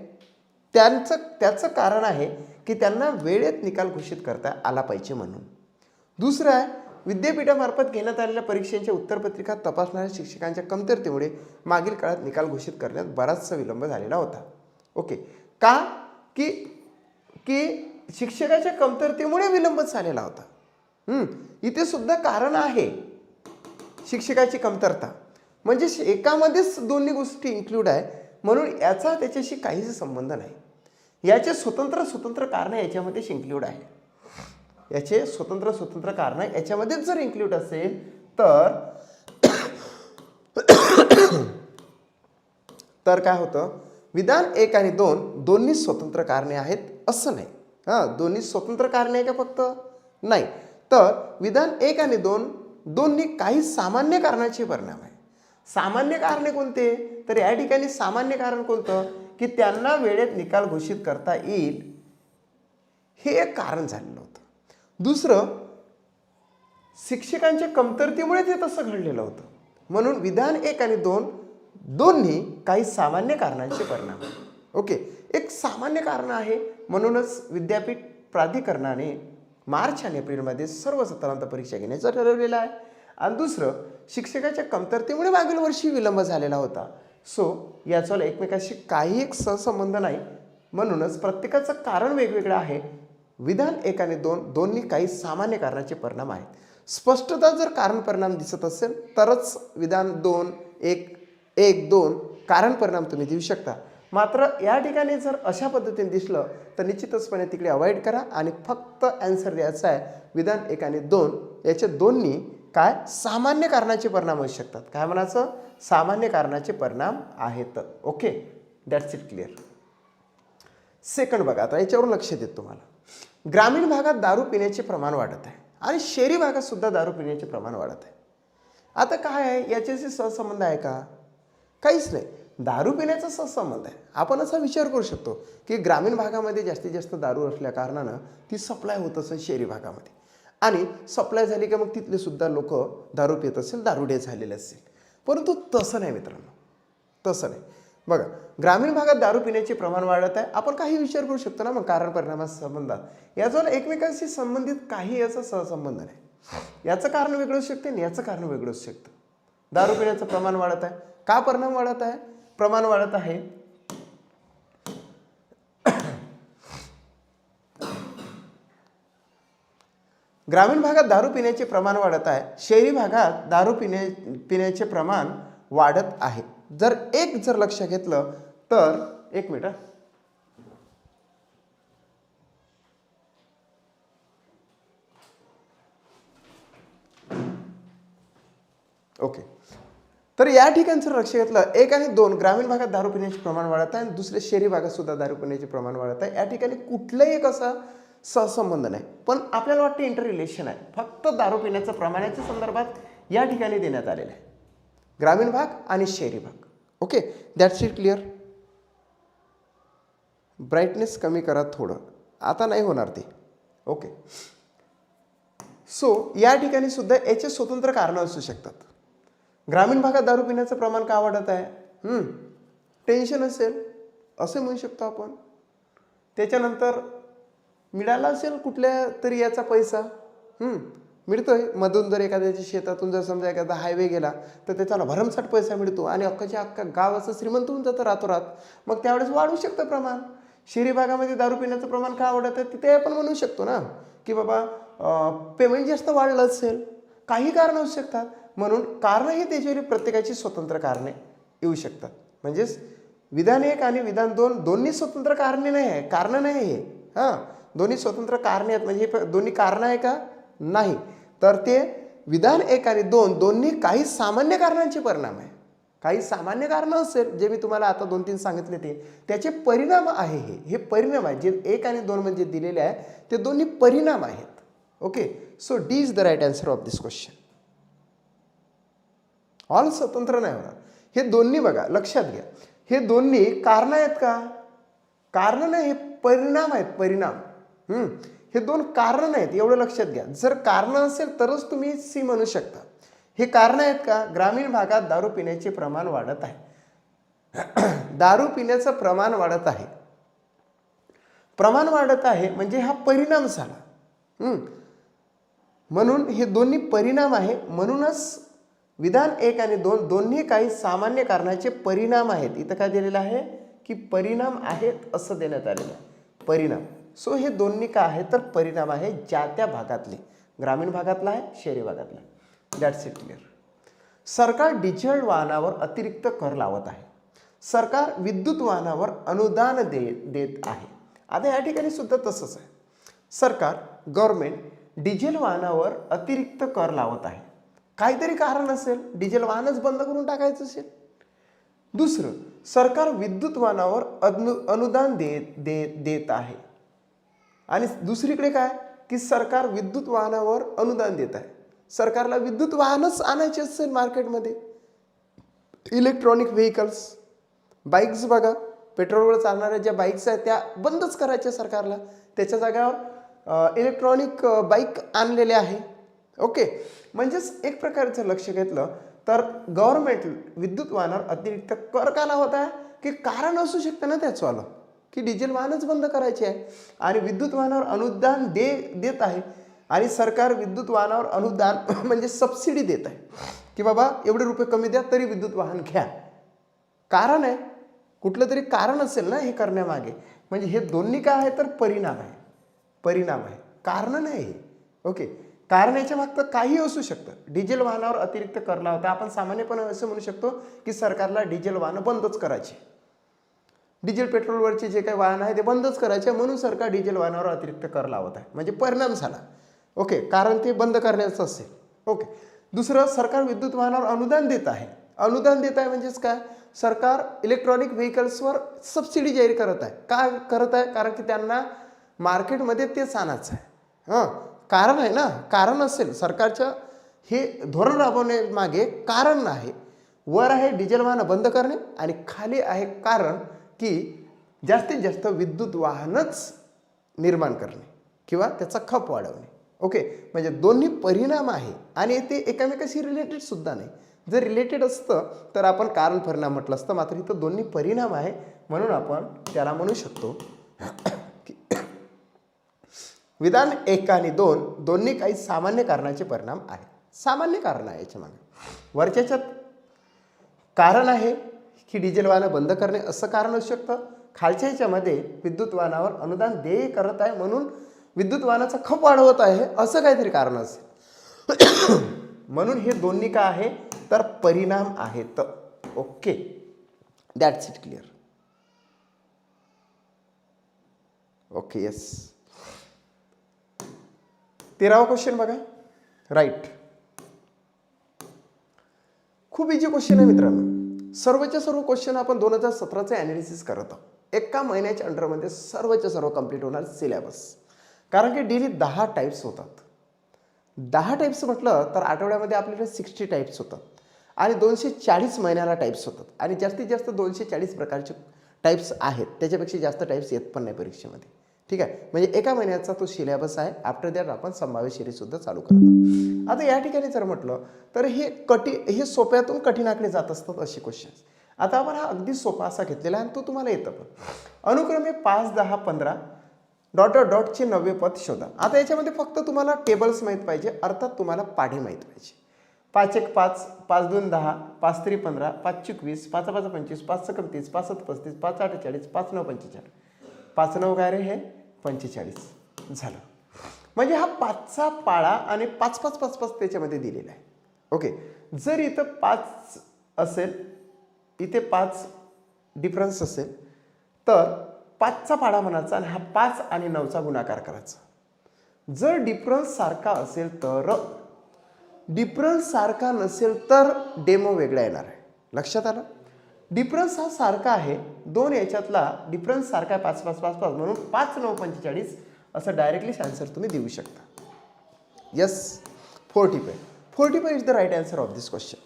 त्याचं कारण आहे की त्यांना वेळेत निकाल घोषित करता आला पाहिजे म्हणून. दुसरं आहे, विद्यापीठामार्फत घेण्यात आलेल्या परीक्षांच्या उत्तरपत्रिका तपासणाऱ्या शिक्षकांच्या कमतरतेमुळे मागील काळात निकाल घोषित करण्यात बराचसा विलंब झालेला होता. ओके, का की शिक्षकाच्या कमतरतेमुळे विलंब झालेला होता. इथे सुद्धा कारण आहे शिक्षकाची कमतरता, म्हणजे एकामध्येच दोन्ही गोष्टी इन्क्लूड आहे, म्हणून याचा त्याच्याशी काहीच संबंध नाही. याचे स्वतंत्र कारण याच्यामध्ये इन्क्लूड आहे. याचे स्वतंत्र कारण याच्यामध्येच जर इन्क्लूड असेल तर काय होतं, विधान 1 आणि 2 दोन्ही स्वतंत्र कारणे आहेत असं नाही. दोन्ही स्वतंत्र कारणे आहे का फक्त, नाही. तर विधान 1 आणि 2 दोन्ही काही सामान्य कारणाचे परिणाम आहे. सामान्य कारणे कोणते, तर या ठिकाणी सामान्य कारण कोणतं की त्यांना वेळेत निकाल घोषित करता येईल, हे एक कारण झालेलं होतं. दुसरं, शिक्षकांच्या कमतरतेमुळे ते तसं घडलेलं होतं, म्हणून विधान 1 आणि 2 दोन्ही काही सामान्य कारणांचे परिणाम. ओके, एक सामान्य कारण आहे म्हणूनच विद्यापीठ प्राधिकरणाने मार्च आणि एप्रिलमध्ये सर्व सत्रांत परीक्षा घेण्याचं ठरवलेलं आहे. आणि दुसरं, शिक्षकाच्या कमतरतेमुळे मागील वर्षी विलंब झालेला होता. सो याचा एकमेकाशी काही एक सहसंबंध नाही, म्हणूनच प्रत्येकाचं कारण वेगवेगळं आहे. विधान 1 आणि 2 दोन्ही काही सामान्य कारणाचे परिणाम आहेत. स्पष्टता जर कारण परिणाम दिसत असेल तरच विधान 1-2 कारण परिणाम तुम्ही देऊ शकता. मात्र या ठिकाणी जर अशा पद्धतीने दिसलं तर निश्चितचपणे तिकडे अवॉइड करा आणि फक्त आन्सर द्यायचा आहे विधान 1 आणि 2 याचे दोन्ही काय सामान्य कारणाचे परिणाम असू शकतात. काय म्हणायचं, सामान्य कारणाचे परिणाम आहेत. Okay, that's it, clear. Second बघा, आता याच्यावर लक्ष देत तुम्हाला, ग्रामीण भागात दारू पिण्याचे प्रमाण वाढत आहे आणि शहरी भागात सुद्धा दारू पिण्याचे प्रमाण वाढत आहे. आता काय आहे, याच्याशी सहसंबंध आहे का? काहीच नाही. दारू पिण्याचा सहसंबंध आहे. आपण असा विचार करू शकतो की ग्रामीण भागामध्ये जास्तीत जास्त दारू असल्या कारणानं ती सप्लाय होत असेल शहरी भागामध्ये, आणि सप्लाय झाली की मग तिथले सुद्धा लोक दारू पित असेल, दारुडे झालेले असेल. परंतु तसं नाही मित्रांनो, तसं नाही. बघा, ग्रामीण भागात दारू पिण्याचे प्रमाण वाढत आहे. आपण काही विचार करू शकतो ना, मग कारण परिणामाच्या संबंधात याचा एकमेकांशी संबंधित काही याचा सहसंबंध नाही. याचं कारण वेगळं असू शकते आणि याचं कारण वेगळं असू शकतं. दारू पिण्याचं प्रमाण वाढत आहे. का परिणाम वाढत आहे? प्रमाण वाढत आहे ग्रामीण भागात दारू पिण्याचे प्रमाण वाढत आहे, शहरी भागात दारू पिण्याचे प्रमाण वाढत आहे. जर लक्ष घेतलं तर, एक मिनिट, ओके. तर या ठिकाणी जर लक्ष घेतलं, 1 आणि 2 ग्रामीण भागात दारू पिण्याचे प्रमाण वाढत आहे आणि दुसरे शहरी भागात सुद्धा दारू पिण्याचे प्रमाण वाढत आहे. या ठिकाणी कुठलंही एक असा सहसंबंध नाही, पण आपल्याला वाटतं इंटर रिलेशन आहे. फक्त दारू पिण्याचं प्रमाणाच्या संदर्भात या ठिकाणी देण्यात आलेलं आहे, ग्रामीण भाग आणि शहरी भाग. Okay, that's it. Clear? Brightness कमी करा थोडं, आता नाही होणार ते. ओके, सो या ठिकाणी सुद्धा याचे स्वतंत्र कारणं असू शकतात. ग्रामीण भागात दारू पिण्याचं प्रमाण का वाढत आहे? टेन्शन असेल असे म्हणू शकतो आपण. त्याच्यानंतर मिळाला असेल कुठल्या तरी याचा पैसा, मिळतोय मधून, जर एखाद्याच्या शेतातून जर समजा एखादा हायवे गेला तर त्याच्याला भरमसाठ पैसा मिळतो आणि अख्खाच्या अख्खा गाव असं श्रीमंत होऊन जातं रातोरात. मग त्यावेळेस वाढू शकतं प्रमाण. शहरी भागामध्ये दारू पिण्याचं प्रमाण का वाढत आहे तिथे आपण म्हणू शकतो ना की बाबा पेमेंट जास्त वाढलं असेल, काही कारणं असू शकतात. म्हणून कारणं ही त्याच्यावर प्रत्येकाची स्वतंत्र कारणे येऊ शकतात. म्हणजेच विधान 1 आणि विधान 2 दोन्ही स्वतंत्र कारणे नाही आहे, कारणं नाही हे. दोन्ही स्वतंत्र कारणे आहेत. म्हणजे दोन्ही कारणं आहे का? नाही. तर ते विधान 1 आणि 2 दोन्ही काही सामान्य कारणांचे परिणाम आहे. काही सामान्य कारणं असेल जे मी तुम्हाला आता 2-3 सांगितले त्याचे परिणाम आहे. हे परिणाम आहे जे 1 आणि 2 मध्ये दिलेले आहे, ते दोन्ही परिणाम आहेत. Okay, so D is the right answer of this question. All स्वतंत्र नाही होणार. हे दोन्ही बघा, लक्षात घ्या, हे दोन्ही कारणं आहेत का? कारणं नाही, हे परिणाम आहेत, परिणाम. हे 2 कारणं नाहीत, एवढं लक्षात घ्या. जर कारणं असेल तरच तुम्ही सी म्हणू शकता. हे कारणं आहेत का? ग्रामीण भागात दारू पिण्याचे प्रमाण वाढत आहे. दारू पिण्याचं प्रमाण वाढत आहे. प्रमाण वाढत आहे म्हणजे हा परिणाम झाला. म्हणून हे दोन्ही परिणाम आहे. म्हणूनच विधान 1 आणि 2 दोन्ही काही सामान्य कारणाचे परिणाम आहेत. इथं काय दिलेलं आहे की परिणाम आहेत असं देण्यात आलेलं आहे, परिणाम. सो हे दोन्ही काय आहे तर परिणाम आहे, ज्या त्या भागातले. ग्रामीण भागातला आहे, शहरी भागातला. That's it. क्लिअर? सरकार डिझेल वाहनावर अतिरिक्त कर लावत आहे. सरकार विद्युत वाहनावर अनुदान देत आहे. आता या ठिकाणी सुद्धा तसंच आहे. सरकार, गव्हर्नमेंट डिझेल वाहनावर अतिरिक्त कर लावत आहे. काहीतरी कारण असेल, डिझेल वाहनच बंद करून टाकायचं असेल. दुसरं, सरकार विद्युत वाहनावर अनुदान देत आहे. आणि दुसरीकडे काय की सरकार विद्युत वाहनावर अनुदान देत आहे. सरकारला विद्युत वाहनच आणायचे असेल मार्केटमध्ये, इलेक्ट्रॉनिक व्हेकल्स, बाईक्स बघा, पेट्रोलवर चालणाऱ्या ज्या बाईक्स आहेत त्या बंदच करायच्या सरकारला. त्याच्या जागेवर इलेक्ट्रॉनिक बाईक आणलेले आहे. ओके, म्हणजेच एक प्रकारचं लक्ष घेतलं तर गव्हर्नमेंट विद्युत वाहनावर अतिरिक्त कर का लावत आहे की कारण असू शकतं ना त्याचंवालं की डिझेल वाहनच बंद करायचे आहे आणि विद्युत वाहनावर अनुदान देत आहे. आणि सरकार विद्युत वाहनावर अनुदान म्हणजे सबसिडी देत आहे की बाबा एवढे रुपये कमी द्या तरी विद्युत वाहन घ्या. कारण आहे, कुठलं तरी कारण असेल ना हे करण्यामागे. म्हणजे हे दोन्ही काय आहे तर परिणाम आहे, परिणाम आहे, कारण नाही. ओके, कारण याच्या मागचं काही असू शकतं. डिझेल वाहनावर अतिरिक्त कर लावता, आपण सामान्यपणे असं म्हणू शकतो की सरकारला डिझेल वाहनं बंदच करायची, डिझेल पेट्रोलवरचे जे काही वाहन आहे ते बंदच करायचे, म्हणून सरकार डिझेल वाहनावर अतिरिक्त कर लावत आहे. म्हणजे परिणाम झाला. ओके, कारण ते बंद करण्याचं असेल. ओके, दुसरं, सरकार विद्युत वाहनावर अनुदान देत आहे. अनुदान देत आहे म्हणजेच काय, सरकार इलेक्ट्रॉनिक व्हेकल्सवर सबसिडी जाहीर करत आहे. का करत आहे? कारण की त्यांना मार्केटमध्ये तेच आणायचं आहे. कारण आहे ना, कारण असेल सरकारच्या हे धोरण राबवण्यामागे कारण आहे. वर आहे डिझेल वाहनं बंद करणे आणि खाली आहे कारण की जास्तीत जास्त विद्युत वाहनच निर्माण करणे किंवा त्याचा खप वाढवणे. ओके, म्हणजे दोन्ही परिणाम आहे आणि ते एकमेकाशी रिलेटेड सुद्धा नाही. जर रिलेटेड असतं तर आपण कारण परिणाम म्हटलं असतं, मात्र इथं दोन्ही परिणाम आहे म्हणून आपण त्याला म्हणू शकतो विधान 1 आणि 2 दोन्ही काही सामान्य कारणाचे परिणाम आहेत. सामान्य कारण आहे याच्या मागे. वरच्याच्यात कारण आहे की डिझेल वाहनं बंद करणे असं कारण असू शकतं. खालच्या ह्याच्यामध्ये विद्युत वाहनावर अनुदान देय करत आहे म्हणून विद्युत वाहनाचा खप वाढवत आहे असं काहीतरी कारण असेल. म्हणून हे दोन्ही काय आहे तर परिणाम आहेत. Okay, that's it. Clear? Okay, yes. 13वा क्वेश्चन बघा. राईट. खूप इझी क्वेश्चन आहे मित्रांनो. सर्वच्या सर्व क्वेश्चन आपण 2017चे ॲनालिसिस करत आहोत. एका महिन्याच्या अंडरमध्ये सर्वच्या सर्व कंप्लीट होणार सिलेबस. कारण की डेली 10 टाईप्स होतात. 10 टाईप्स म्हटलं तर आठवड्यामध्ये आपल्याकडे 60 टाईप्स होतात आणि 240 महिन्याला टाईप्स होतात आणि जास्तीत जास्त 240 प्रकारचे टाईप्स आहेत. त्याच्यापेक्षा जास्त टाईप्स येत पण नाही परीक्षेमध्ये. ठीक आहे, म्हणजे एका महिन्याचा तो सिलेबस आहे. आफ्टर दॅट आपण संभाव्य सिरीजसुद्धा चालू करतो. आता या ठिकाणी जर म्हटलं तर हे सोप्यातून कठीणाकडे जात असतात असे क्वेश्चन्स. आता आपण हा अगदी सोपा असा घेतलेला आहे आणि तो तुम्हाला येतं पण. अनुक्रमे 5, 10, 15 डॉट डॉट डॉटचे 90 पद शोधा. आता याच्यामध्ये फक्त तुम्हाला टेबल्स माहीत पाहिजे, अर्थात तुम्हाला पाढे माहीत पाहिजे. 5 1 5, 5 2 10, 5 3 15, 5 4 20, 5 5 25, 5 6 30, 5 7 35, 5 8 40, 5 9 45. 5 9 काय रे हे 45 झालं. म्हणजे हा 5चा पाळा आणि 5 5 5 5 त्याच्यामध्ये दिलेला आहे. ओके, जर इथं 5 असेल, इथे 5 डिफरन्स असेल तर 5चा पाडा म्हणायचा आणि हा 5 आणि 9चा गुणाकार करायचा. जर डिफरन्स सारखा असेल तर, डिफरन्स सारखा नसेल तर डेमो वेगळा येणार आहे. लक्षात आलं? डिफरन्स हा सारखा आहे, दोन याच्यातला डिफरन्स सारखा आहे 5 5 5 5 म्हणून 5 9 45 असं डायरेक्टली आन्सर तुम्ही देऊ शकता. Yes, 45 is the right answer of this question.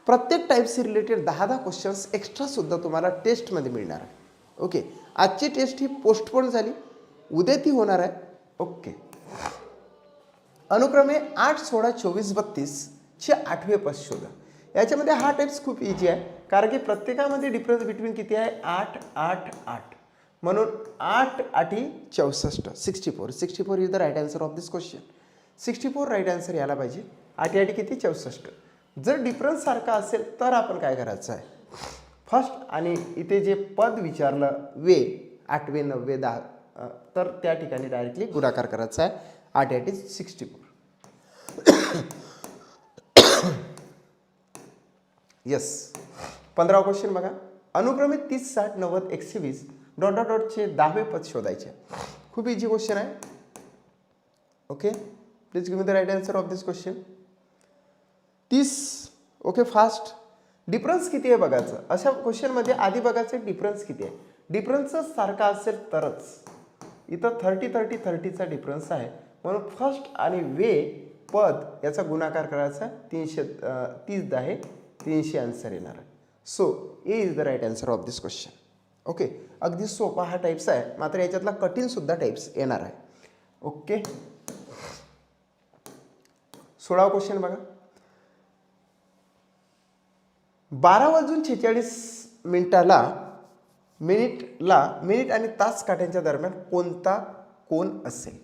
प्रत्येक टाईपशी रिलेटेड 10 क्वेश्चन्स एक्स्ट्रा सुद्धा तुम्हाला टेस्टमध्ये मिळणार आहे. ओके, आजची टेस्ट ही पोस्टपोन झाली, उद्या ती होणार आहे. ओके, अनुक्रमे 8 16 24 32 चे 8वे पद शोधा. याच्यामध्ये हा टाइप्स खूप इझी आहे कारण की प्रत्येकामध्ये डिफरन्स बिटवीन किती आहे 8 8 8 म्हणून 8 8 64 64 is the right answer of this question. 64 right answer यायला पाहिजे. 8 8 किती 64. जर डिफरन्स सारखा असेल तर आपण काय करायचं आहे फर्स्ट, आणि इथे जे पद विचारलं वे 8वे 9वे 10 तर त्या ठिकाणी डायरेक्टली गुणाकार करायचा आहे. 8 8 इज 64. यस, 15वा क्वेश्चन बघा. अनुक्रमे 30 60 90 120 डॉट डॉट डॉटचे 10वे पद शोधायचे. खूप इझी क्वेश्चन आहे. Okay, please give me the right answer of this question. 30. Okay, fast. Difference किती आहे बघायचं. अशा क्वेश्चनमध्ये आधी बघायचं डिफरन्स किती आहे. डिफरन्सच सारखा असेल तरच. इथं 30 30 30चा डिफरन्स आहे म्हणून फर्स्ट आणि वे पद याचा गुणाकार करायचा. 330 आहे 300 आन्सर येणार आहे. So A is the right answer of this question. Okay, अगदी सोपा हा टाईप्स आहे, मात्र याच्यातला कठीण सुद्धा टाईप्स येणार आहे. ओके, 16वा क्वेश्चन बघा. 12:46 मिनिट आणि तास काट्यांच्या दरम्यान कोणता कोण असेल.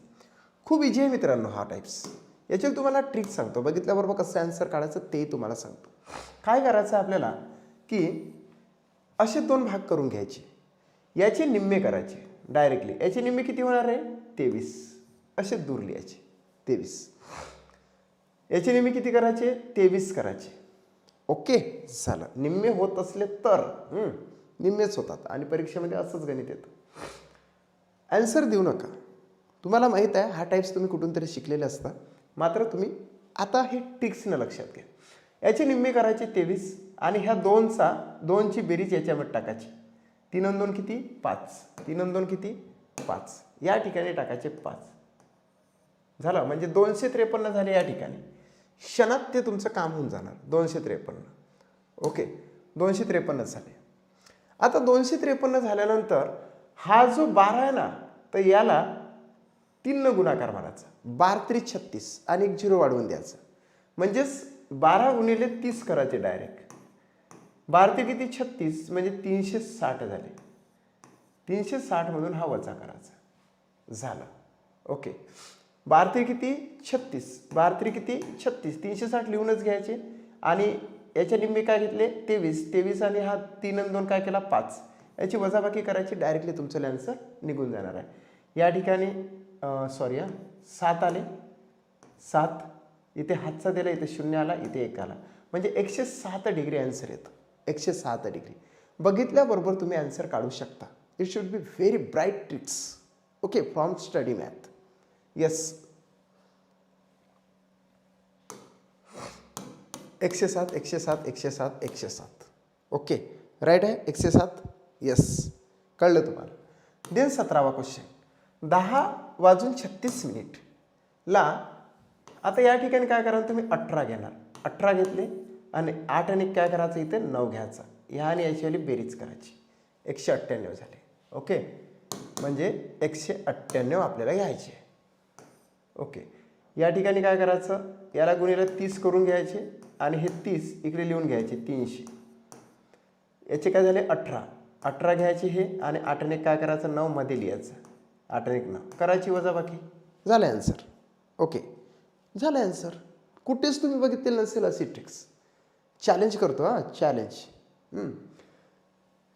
खूप इझी आहे मित्रांनो हा टाईप्स. याच्यात तुम्हाला ट्रिक सांगतो, बघितल्याबरोबर कसं आन्सर काढायचं ते तुम्हाला सांगतो. काय करायचं आहे आपल्याला की असे 2 भाग करून घ्यायचे, याचे निम्मे करायचे डायरेक्टली. याचे निम्मे किती होणार आहे 23. असे दूर लिहायचे 23. याचे निम्मे किती करायचे 23 करायचे. ओके, झालं. निम्मे होत असले तर निम्मेच होतात आणि परीक्षेमध्ये असंच गणित येतं. ॲन्सर देऊ नका. तुम्हाला माहीत आहे हा टाईप्स तुम्ही कुठून तरी शिकलेले असता, मात्र तुम्ही आता हे ट्रिक्सनं लक्षात घ्या. याची निम्मे करायची 23 आणि ह्या 2ची बेरीज याच्यामध्ये टाकायची. 3 आणि 2 किती 5, 3 आणि 2 किती 5, या ठिकाणी टाकायचे 5. झालं म्हणजे 253 झाले या ठिकाणी. क्षणात ते तुमचं काम होऊन जाणार. 253. ओके 253 झाले. आता 253 झाल्यानंतर हा जो 12 आहे ना तर याला 3 न गुणाकार मारायचा. 12 3 36 आणि एक 0 वाढवून द्यायचं. म्हणजेच 12 गुणिले 30 करायचे डायरेक्ट. 12 ते किती 36 म्हणजे 360 झाले. 360 मधून हा वजा करायचा. झालं. ओके 12 ते किती 36, 12 ते किती 36, 360 लिहूनच घ्यायचे आणि याच्या निम्मे काय घेतले 23 आणि हा 3 आणि 2 काय केला 5. याची वजाबाकी करायची. डायरेक्टली तुमचं आन्सर निघून जाणार आहे. या ठिकाणी 7 आले. 7 इथे हातचा दिला, इथे 0 आला, इथे 1 आला. म्हणजे 107 डिग्री आन्सर येतं. 107 डिग्री बघितल्याबरोबर तुम्ही आन्सर काढू शकता. It should be very bright tricks. Okay from study math. Yes 107 107 107 107. Okay right आहे 107. येस कळलं तुम्हाला. Then 17वा question. 10:36 ला आता या ठिकाणी काय करा तुम्ही 18 घेणार. 18 घेतले आणि 8 आणि काय करायचं इथे 9 घ्यायचा. ह्या आणि याची बेरीज करायची. 198 झाले. ओके म्हणजे 198 आपल्याला घ्यायचे. ओके या ठिकाणी काय करायचं याला गुणिले 30 करून घ्यायचे आणि हे 30 इकडे लिहून घ्यायचे 300. याचे काय झाले 18 घ्यायचे हे आणि 8 ने काय करायचं 9 मध्ये लिहायचं. 8 आणि 9 करायची वजाबाकी. झालं आन्सर. ओके झालं आन्सर. कुठेच तुम्ही बघितलेलं नसेल अशी ट्रिक्स. चॅलेंज करतो हां चॅलेंज.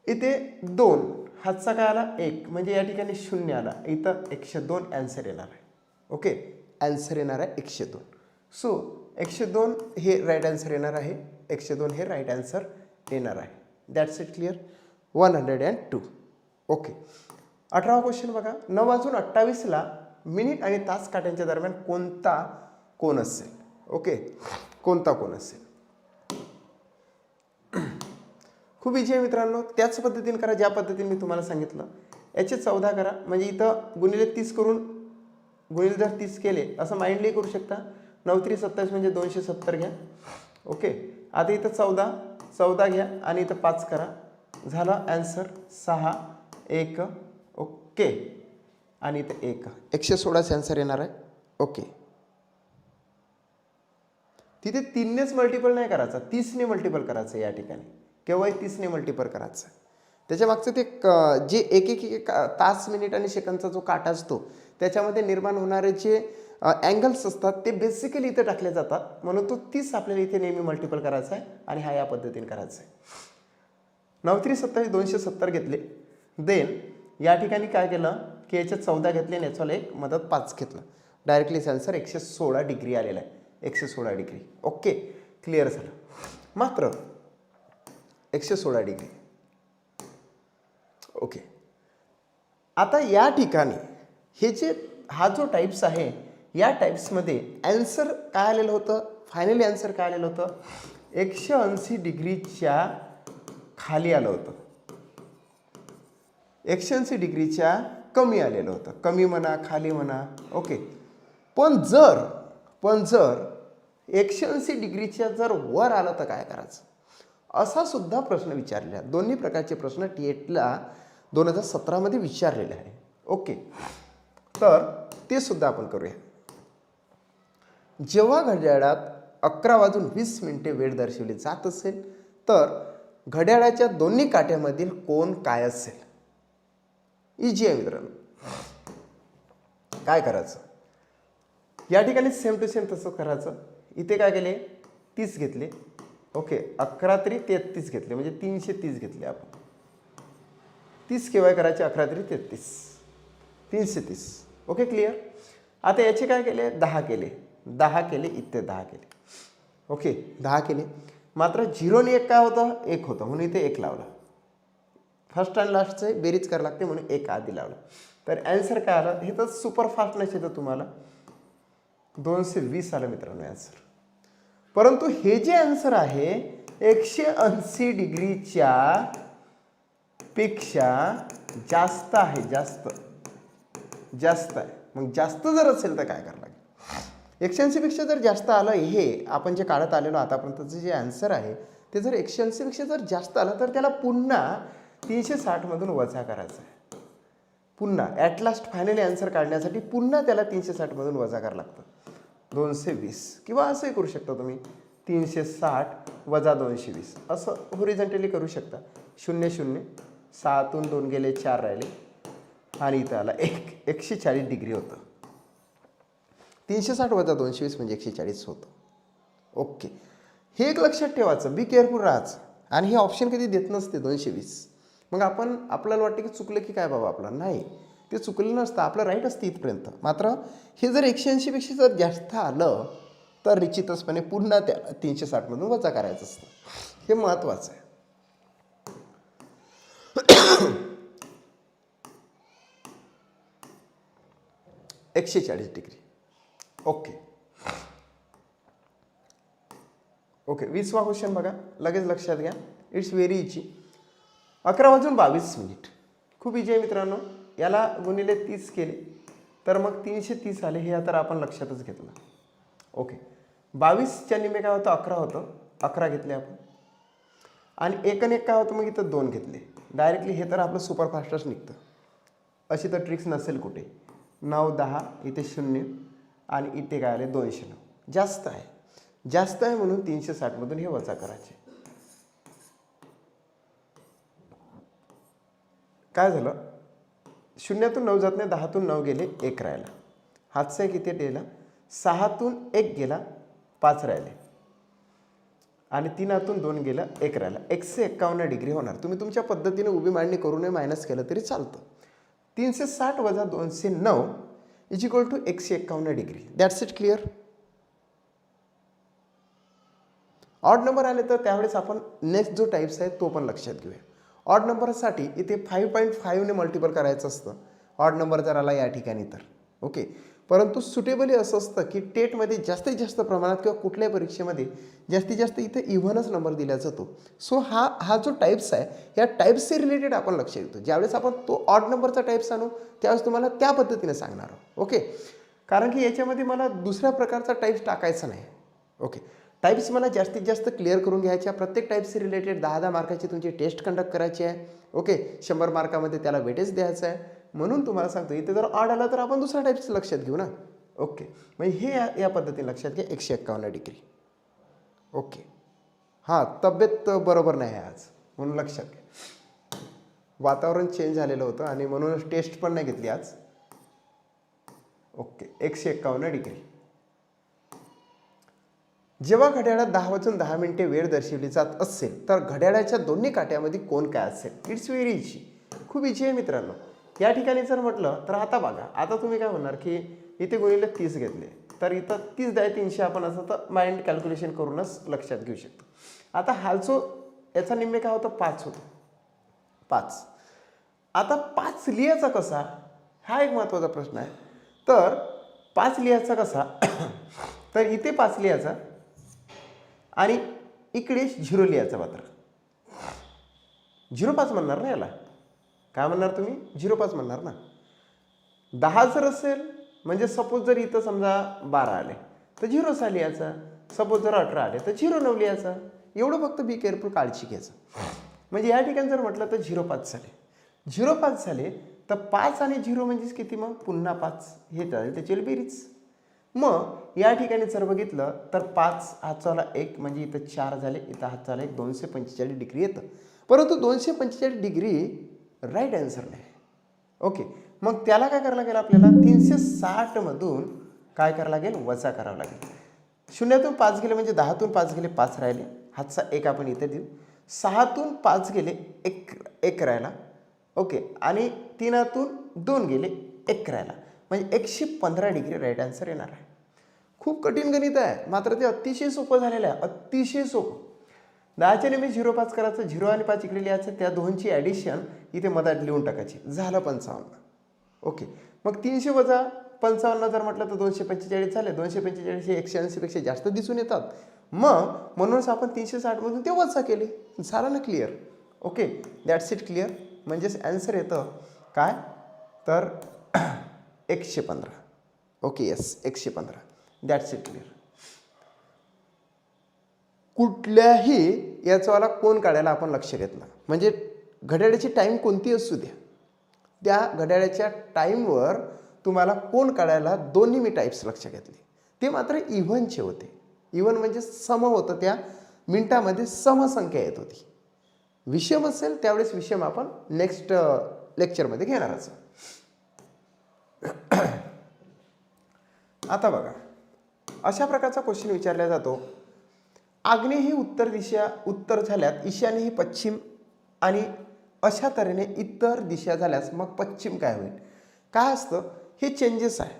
इथे 2 हातचा काय आला 1 म्हणजे या ठिकाणी 0 आला. इथं 102 आन्सर येणार आहे. ओके आन्सर येणार आहे 102. सो 102 हे राईट आन्सर येणार आहे. 102 हे राईट आन्सर येणार आहे. That's it clear. 102. ओके 18वा क्वेश्चन बघा. 9:28 ला मिनिट आणि तास काट्यांच्या दरम्यान कोणता कोण असेल. ओके कोणता कोण असेल. खूप इझी आहे मित्रांनो. त्याच पद्धतीने करा ज्या पद्धतीने मी तुम्हाला सांगितलं. याचे 14 करा म्हणजे इथं गुणिले 30 करून गुणिले जर 30 केले असं माइंडली करू शकता. 9 3 27 म्हणजे 270 घ्या. ओके आता इथं 14 घ्या आणि इथं 5 करा. झाला आन्सर 6 1. ओके आणि इथं 1 116 आन्सर येणार आहे. ओके तिथे 3 नेच मल्टिपल नाही करायचा 30 ने मल्टिपल करायचं. या ठिकाणी केव्हाही 30 ने मल्टिपल करायचं. त्याच्या मागचं ते जे एक तास मिनिट आणि सेकंदचा जो काटा असतो त्याच्यामध्ये निर्माण होणारे जे अँगल्स असतात ते बेसिकली इथे टाकले जातात. म्हणून तो 30 आपल्याला इथे नेहमी मल्टिपल करायचा आहे आणि हा या पद्धतीने करायचा आहे. 9 3 27 270 घेतले. देन या ठिकाणी काय केलं की याच्यात 14 घेतले आणि याच्याला एक मदत 5 घेतलं. डायरेक्टली आन्सर 116 डिग्री आलेला आहे. 116 डिग्री. ओके क्लिअर झालं. मात्र 116 डिग्री. ओके आता या ठिकाणी हे जे हा जो टाइप्स आहे या टाइप्समध्ये आन्सर काय आलेलं होतं. फायनली आन्सर काय आलेलं होतं 180 डिग्रीच्या खाली आलं होतं. 180 डिग्रीच्या कमी आलेलं होतं. कमी म्हणा खाली म्हणा. ओके पण जर 180 डिग्रीच्या जर वर आलं तर काय करायचं असा सुद्धा प्रश्न विचारलेला आहे. दोन्ही प्रकारचे प्रश्न टी8ला 2017 मध्ये विचारलेले आहे. ओके तर ते सुद्धा आपण करूया. जेव्हा घड्याळात 11:20 वेळ दर्शवली जात असेल तर घड्याळाच्या दोन्ही काट्यामधील कोन काय असेल. इजी आहे मित्रांनो. काय करायचं या ठिकाणी सेम टू सेम तसं करायचं. इथे काय केले 30 घेतले. ओके 11 3 33 घेतले म्हणजे 330 घेतले आपण. 30 केव्हा करायचे 11 3 33 330. Okay clear. आता याचे काय केले 10 केले. 10 केले इथे 10 केले. ओके 10 केले. मात्र 0 ने 1 काय होतं 1 होतं म्हणून इथे 1 लावला. फर्स्ट आणि लास्टचे बेरीज करावं लागते म्हणून 1 आधी लावला. तर आन्सर काय आलं हे तर सुपर फास्ट नसेल तर तुम्हाला 220 आलं मित्रांनो आन्सर. परंतु हे जे आन्सर आहे 180 डिग्रीच्या पेक्षा जास्त आहे, जास्त आहे. मग जास्त जर असेल तर काय करावं लागेल? 180 पेक्षा जर जास्त आलं, हे आपण जे काढत आलेलो आतापर्यंतचं जे आन्सर आहे ते जर 180 पेक्षा जर जास्त आलं तर त्याला पुन्हा 360 मधून वजा करायचं आहे. पुन्हा ॲट लास्ट फायनली आन्सर काढण्यासाठी पुन्हा त्याला 360 मधून वजा करावं लागतं. 220 किंवा असंही करू शकता तुम्ही, 360 वजा 220 असं होरिझॉन्टली करू शकता. 0 0 6तून 2 गेले 4 राहिले आणि इथं आला 140 डिग्री होतं. 360 वजा 220 म्हणजे 140 होतं. ओके, हे एक लक्षात ठेवायचं, बी केअरफुल राहायचं. आणि हे ऑप्शन कधी देत नसते 220. मग आपल्याला वाटतं की चुकलं की काय बाबा आपलं, नाही, ते चुकलं नसतं, आपलं राईट असतं इथपर्यंत. मात्र हे जर 180 पेक्षा जर जास्त आलं तर निश्चितचपणे पुन्हा त्या 360 मधून वजा करायचं असतं. हे महत्त्वाचं आहे. $140 डिग्री. ओके, 20वा क्वेश्चन बघा, लगेच लक्षात घ्या. It's very easy. 11:22. खूप इजी आहे मित्रांनो. याला गुणिले 30 केले तर मग 330 आले. हे तर आपण लक्षातच घेतलं. ओके, 22च्या निम्मे काय होतं, 11 होतं. 11 घेतले आपण आणि 1 आणि 1 काय होतं, मग इथं 2 घेतले डायरेक्टली. हे तर आपलं सुपरफास्टच निघतं. अशी तर ट्रिक्स नसेल कुठे. 9 10 इथे 0 आणि इथे काय आले 209. जास्त आहे म्हणून 360 मधून हे वजा करायचे. काय झालं, 0तून 9 जात नाही, 10तून 9 गेले, 1 राहिला. हातचा 1 इथे गेला, 6तून 1 गेला, 5 राहिले आणि 3तून 2 गेला, 1 राहिला. 151 डिग्री होणार. तुम्ही तुमच्या पद्धतीने उभी मांडणी करूनही मायनस केलं तरी चालतं. 360 वजा 209 is equal to 151 degree. That's it. Clear. Odd number आले तर त्यावेळेस आपण नेक्स्ट जो टाईप्स आहे तो पण लक्षात घेऊया. ऑड नंबरसाठी इथे 5.5ने मल्टिपल करायचं असतं ऑड नंबर जर आला या ठिकाणी तर. ओके, परंतु सुटेबली असं असतं की टेटमध्ये जास्तीत जास्त प्रमाणात किंवा कुठल्याही परीक्षेमध्ये जास्तीत जास्त इथे इव्हनच नंबर दिला जातो. सो हा जो टाईप्स आहे या टाईप्सचे रिलेटेड आपण लक्ष देतो. ज्यावेळेस आपण तो ऑड नंबरचा टाईप्स आणू त्यावेळेस तुम्हाला त्या पद्धतीने सांगणार आहोत. ओके, कारण की याच्यामध्ये मला दुसऱ्या प्रकारचा टाईप्स टाकायचा नाही. ओके, टाईप्स मला जास्तीत जास्त क्लिअर करून घ्यायच्या. प्रत्येक टाईप्सशी रिलेटेड 10-10 मार्काची तुमची टेस्ट कंडक्ट करायची आहे. ओके, 100 मार्कामध्ये त्याला वेटेज द्यायचं आहे. म्हणून तुम्हाला सांगतो इथे जर ऑड आला तर आपण दुसऱ्या टाईप्सचं लक्षात घेऊ ना. ओके, म्हणजे हे या पद्धतीने लक्षात घ्या. 151 डिग्री. ओके, हां, तब्येत बरोबर नाही आहे आज म्हणून लक्षात घ्या. वातावरण चेंज झालेलं होतं आणि म्हणूनच टेस्ट पण नाही घेतली आज. Okay, 151 degree. जेव्हा घड्याळात 10:10 वेळ दर्शवली जात असेल तर घड्याळाच्या दोन्ही काट्यामध्ये कोण काय असेल? It's very easy. खूप इजी आहे मित्रांनो. या ठिकाणी जर म्हटलं तर आता बघा, आता तुम्ही काय म्हणणार की इथे गुणिले 30 घेतले तर इथं 30 × 300 आपण असं तर माइंड कॅल्क्युलेशन करूनच लक्षात घेऊ शकतो. आता हालचो याचा निम्मे काय होतं, 5 होतं. 5. आता 5 लिहायचा कसा, हा एक महत्त्वाचा प्रश्न आहे. तर 5 लिहायचा कसा तर इथे 5 लिहायचा आणि इकडे 0 लिहायचा. मात्र 0.5 म्हणणार ना याला. काय म्हणणार तुम्ही, 0.5 म्हणणार ना. 10 जर असेल म्हणजे सपोज जर इथं समजा 12 आले तर 0 लिहायचा. सपोज जर 18 आले तर 0.9 लिहायचा. एवढं फक्त बी केअरफुल, काळजी घ्यायचं. म्हणजे या ठिकाणी जर म्हटलं तर 0.5 झाले. 0.5 झाले तर 5 आणि 0 म्हणजेच किती, मग पुन्हा 5 हे झाले त्याची बेरीज. मग या ठिकाणी जर बघितलं तर 5 हातचाला 1 म्हणजे इथं 4 झाले, इथं हातचाला 1, 245 डिग्री येतं. परंतु 245 डिग्री राईट आन्सर नाही. ओके, मग त्याला काय करावं लागेल आपल्याला, 360 मधून काय करावं लागेल, वजा करावं लागेल. 0तून 5 गेले म्हणजे 10तून 5 गेले, 5 राहिले. हातचा 1 आपण इथे देऊ. 6तून 5 गेले, 1 राहिला. ओके, आणि 3तून 2 गेले, 1 राहिला. म्हणजे 115 डिग्री राईट आन्सर येणार आहे. खूप कठीण गणित आहे, मात्र ते अतिशय सोपं झालेलं आहे. अतिशय सोपं. 10च्या निम्मे 0.5 करायचं, 0 आणि 5 इकडे लिहायचं, त्या दोनची ॲडिशन इथे मधात लिहून टाकायची. झालं 55. ओके, मग 300 वजा 55 जर म्हटलं तर 245 झाले. 245 हे 180 पेक्षा जास्त दिसून येतात. मग म्हणूनच आपण 360 मधून ते वजा केले, झालं ना clear. Okay, that's it clear. म्हणजेच ॲन्सर येतं काय तर 115. Okay, yes 115, that's it clear. कुठल्याही याचावाला कोण काढायला आपण लक्ष घेतलं, म्हणजे घड्याळाची टाईम कोणती असू द्या, त्या घड्याळाच्या टाईमवर तुम्हाला कोण काढायला दोन्ही मी टाईप्स लक्ष घेतले. ते मात्र इव्हनचे होते. इव्हन म्हणजे सम होतं, त्या मिनिटामध्ये समसंख्या येत होती. विषम असेल त्यावेळेस विषम आपण नेक्स्ट लेक्चरमध्ये घेणारच. आता बघा, अशा प्रकारचा क्वेश्चन विचारला जातो. आग्नेय ही उत्तर दिशा उत्तर झाल्यात, ईशान्य ही पश्चिम, आणि अशा तऱ्हेने इतर दिशा झाल्यास मग पश्चिम काय होईल. काय असतं हे चेंजेस आहे,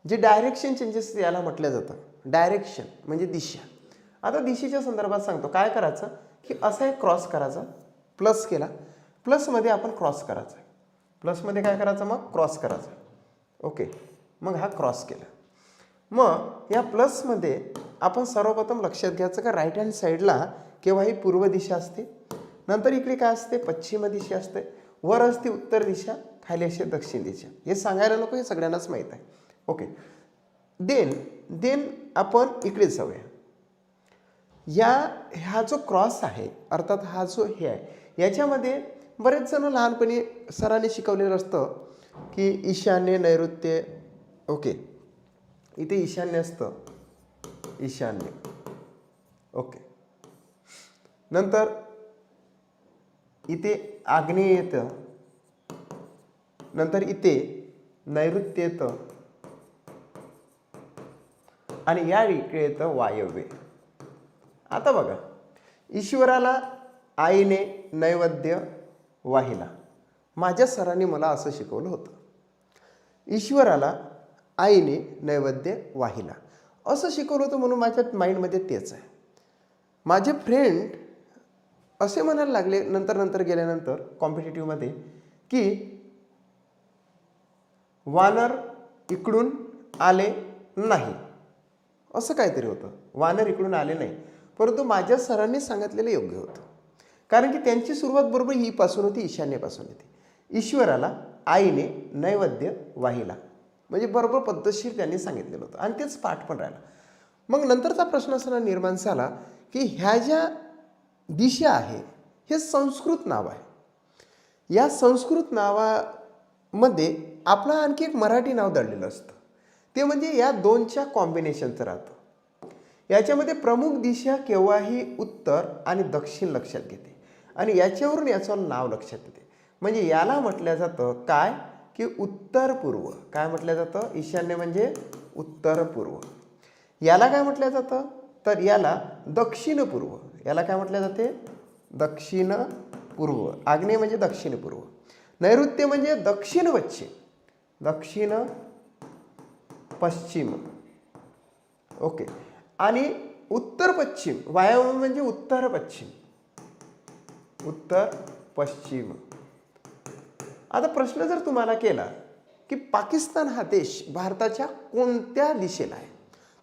जे डायरेक्शन चेंजेस याला म्हटलं जातं. डायरेक्शन म्हणजे दिशा. आता दिशेच्या संदर्भात सांगतो. काय करायचं की असा एक क्रॉस करायचा, प्लस केला, प्लसमध्ये आपण क्रॉस करायचा, प्लसमध्ये काय करायचं मग क्रॉस करायचा. ओके, मग हा क्रॉस केला. मग या प्लसमध्ये आपण सर्वप्रथम लक्षात घ्यायचं का राईट हँड साईडला केव्हा ही पूर्व दिशा असते, नंतर इकडे काय असते पश्चिम दिशा असते, वर असते उत्तर दिशा, खाली असते दक्षिण दिशा. हे सांगायला नको, हे सगळ्यांनाच माहीत आहे. ओके, देन आपण इकडे जाऊया. हा जो क्रॉस आहे, अर्थात हा जो हे आहे, याच्यामध्ये बरेच जण लहानपणी सरांनी शिकवलेलं असतं की ईशान्य नैऋत्य. ओके, इथे ईशान्य असतं, ईशान्य. ओके, नंतर इथे आग्नेय येतं, नंतर इथे नैऋत्य येतं, आणि या इकडे येतं वायव्य. आता बघा, ईश्वराला आईने नैवेद्य वाहिला. माझ्या सरांनी मला असं शिकवलं होतं, ईश्वराला आईने नैवेद्य वाहिला असं शिकवलं होतं, म्हणून माझ्या माइंडमध्ये तेच आहे. माझे फ्रेंड असे म्हणायला लागले नंतर गेल्यानंतर कॉम्पिटिटिव्हमध्ये की वानर इकडून आले नाही, असं काहीतरी होतं. वानर इकडून आले नाही, परंतु माझ्या सरांनी सांगितलेलं योग्य होतं. कारण की त्यांची सुरुवात बरोबर ही पासून होती, ईशान्येपासून होती. ईश्वराला आईने नैवेद्य वाहिला म्हणजे बरोबर पद्धतशीर त्यांनी सांगितलेलं होतं, आणि तेच पाठ पण राहिला. मग नंतरचा प्रश्न असा निर्माण झाला की ह्या ज्या दिशा आहे हे संस्कृत नाव आहे. या संस्कृत नावामध्ये आपलं आणखी एक मराठी नाव दडलेलं असतं, ते म्हणजे या दोनच्या कॉम्बिनेशनचं राहतं. याच्यामध्ये प्रमुख दिशा केव्हाही उत्तर आणि दक्षिण लक्षात घेते, आणि याच्यावरून याचं नाव लक्षात येते. म्हणजे याला म्हटलं जातं काय की उत्तर पूर्व. काय म्हटलं जातं, ईशान्य म्हणजे उत्तर पूर्व. याला काय म्हटलं जातं तर याला दक्षिण पूर्व. याला काय म्हटलं जाते, दक्षिण पूर्व. आग्नेय म्हणजे दक्षिण पूर्व, नैऋत्य म्हणजे दक्षिण पश्चिम, दक्षिण पश्चिम. ओके, आणि उत्तर पश्चिम, वायव्य म्हणजे उत्तर पश्चिम, उत्तर पश्चिम. आता प्रश्न जर तुम्हाला केला की पाकिस्तान हा देश भारताच्या कोणत्या दिशेला आहे,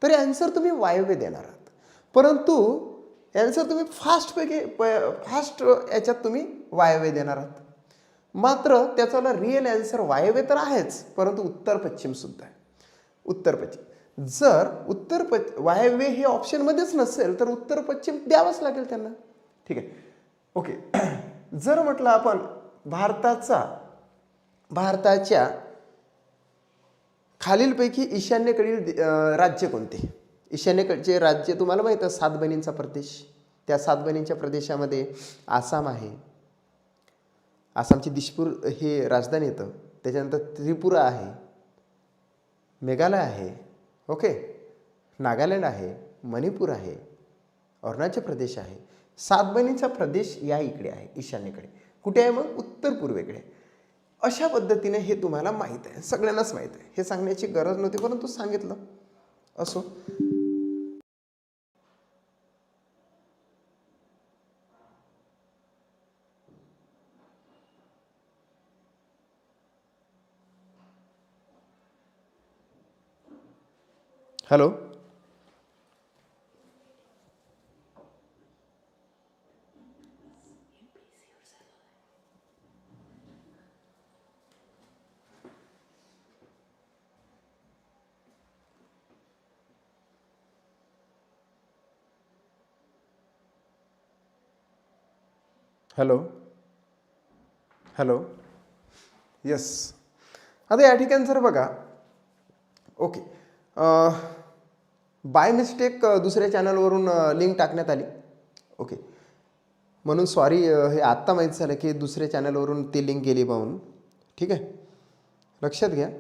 तर ॲन्सर तुम्ही वायव्य देणार आहात. परंतु ॲन्सर तुम्ही फास्ट याच्यात तुम्ही वायव्य देणार आहात. मात्र त्याचा रिअल ॲन्सर वायव्य तर आहेच, परंतु उत्तर पश्चिम सुद्धा आहे. उत्तर पश्चिम. जर वायव्य हे ऑप्शनमध्येच नसेल तर उत्तर पश्चिम द्यावंच लागेल त्यांना. ठीक आहे, ओके. जर म्हटलं आपण भारताच्या खालीलपैकी ईशान्येकडील राज्य कोणते. ईशान्येकडचे राज्य तुम्हाला माहीत आहे, 7 बहिणींचा प्रदेश. त्या 7 बहिणींच्या प्रदेशामध्ये आसाम आहे, आसामची दिसपूर हे राजधानी येतं. त्याच्यानंतर त्रिपुरा आहे, मेघालय आहे, ओके, नागालँड आहे, मणिपूर आहे, अरुणाचल प्रदेश आहे. 7 बहिणींचा प्रदेश या इकडे आहे, ईशान्येकडे. कुठे आहे मग, उत्तर पूर्वेकडे. अशा पद्धतीने हे तुम्हाला माहीत आहे, सगळ्यांनाच माहीत आहे. हे सांगण्याची गरज नव्हती, परंतु सांगितलं. असो, हॅलो. Hello hello yes. आता या ठिकाणी जर बघा, ओके, बाय मिस्टेक दुसऱ्या चॅनलवरून लिंक टाकण्यात आली. ओके, म्हणून सॉरी, हे आत्ता माहीत झालं की दुसऱ्या चॅनलवरून ती लिंक गेली म्हणून. ठीक आहे, लक्षात घ्या.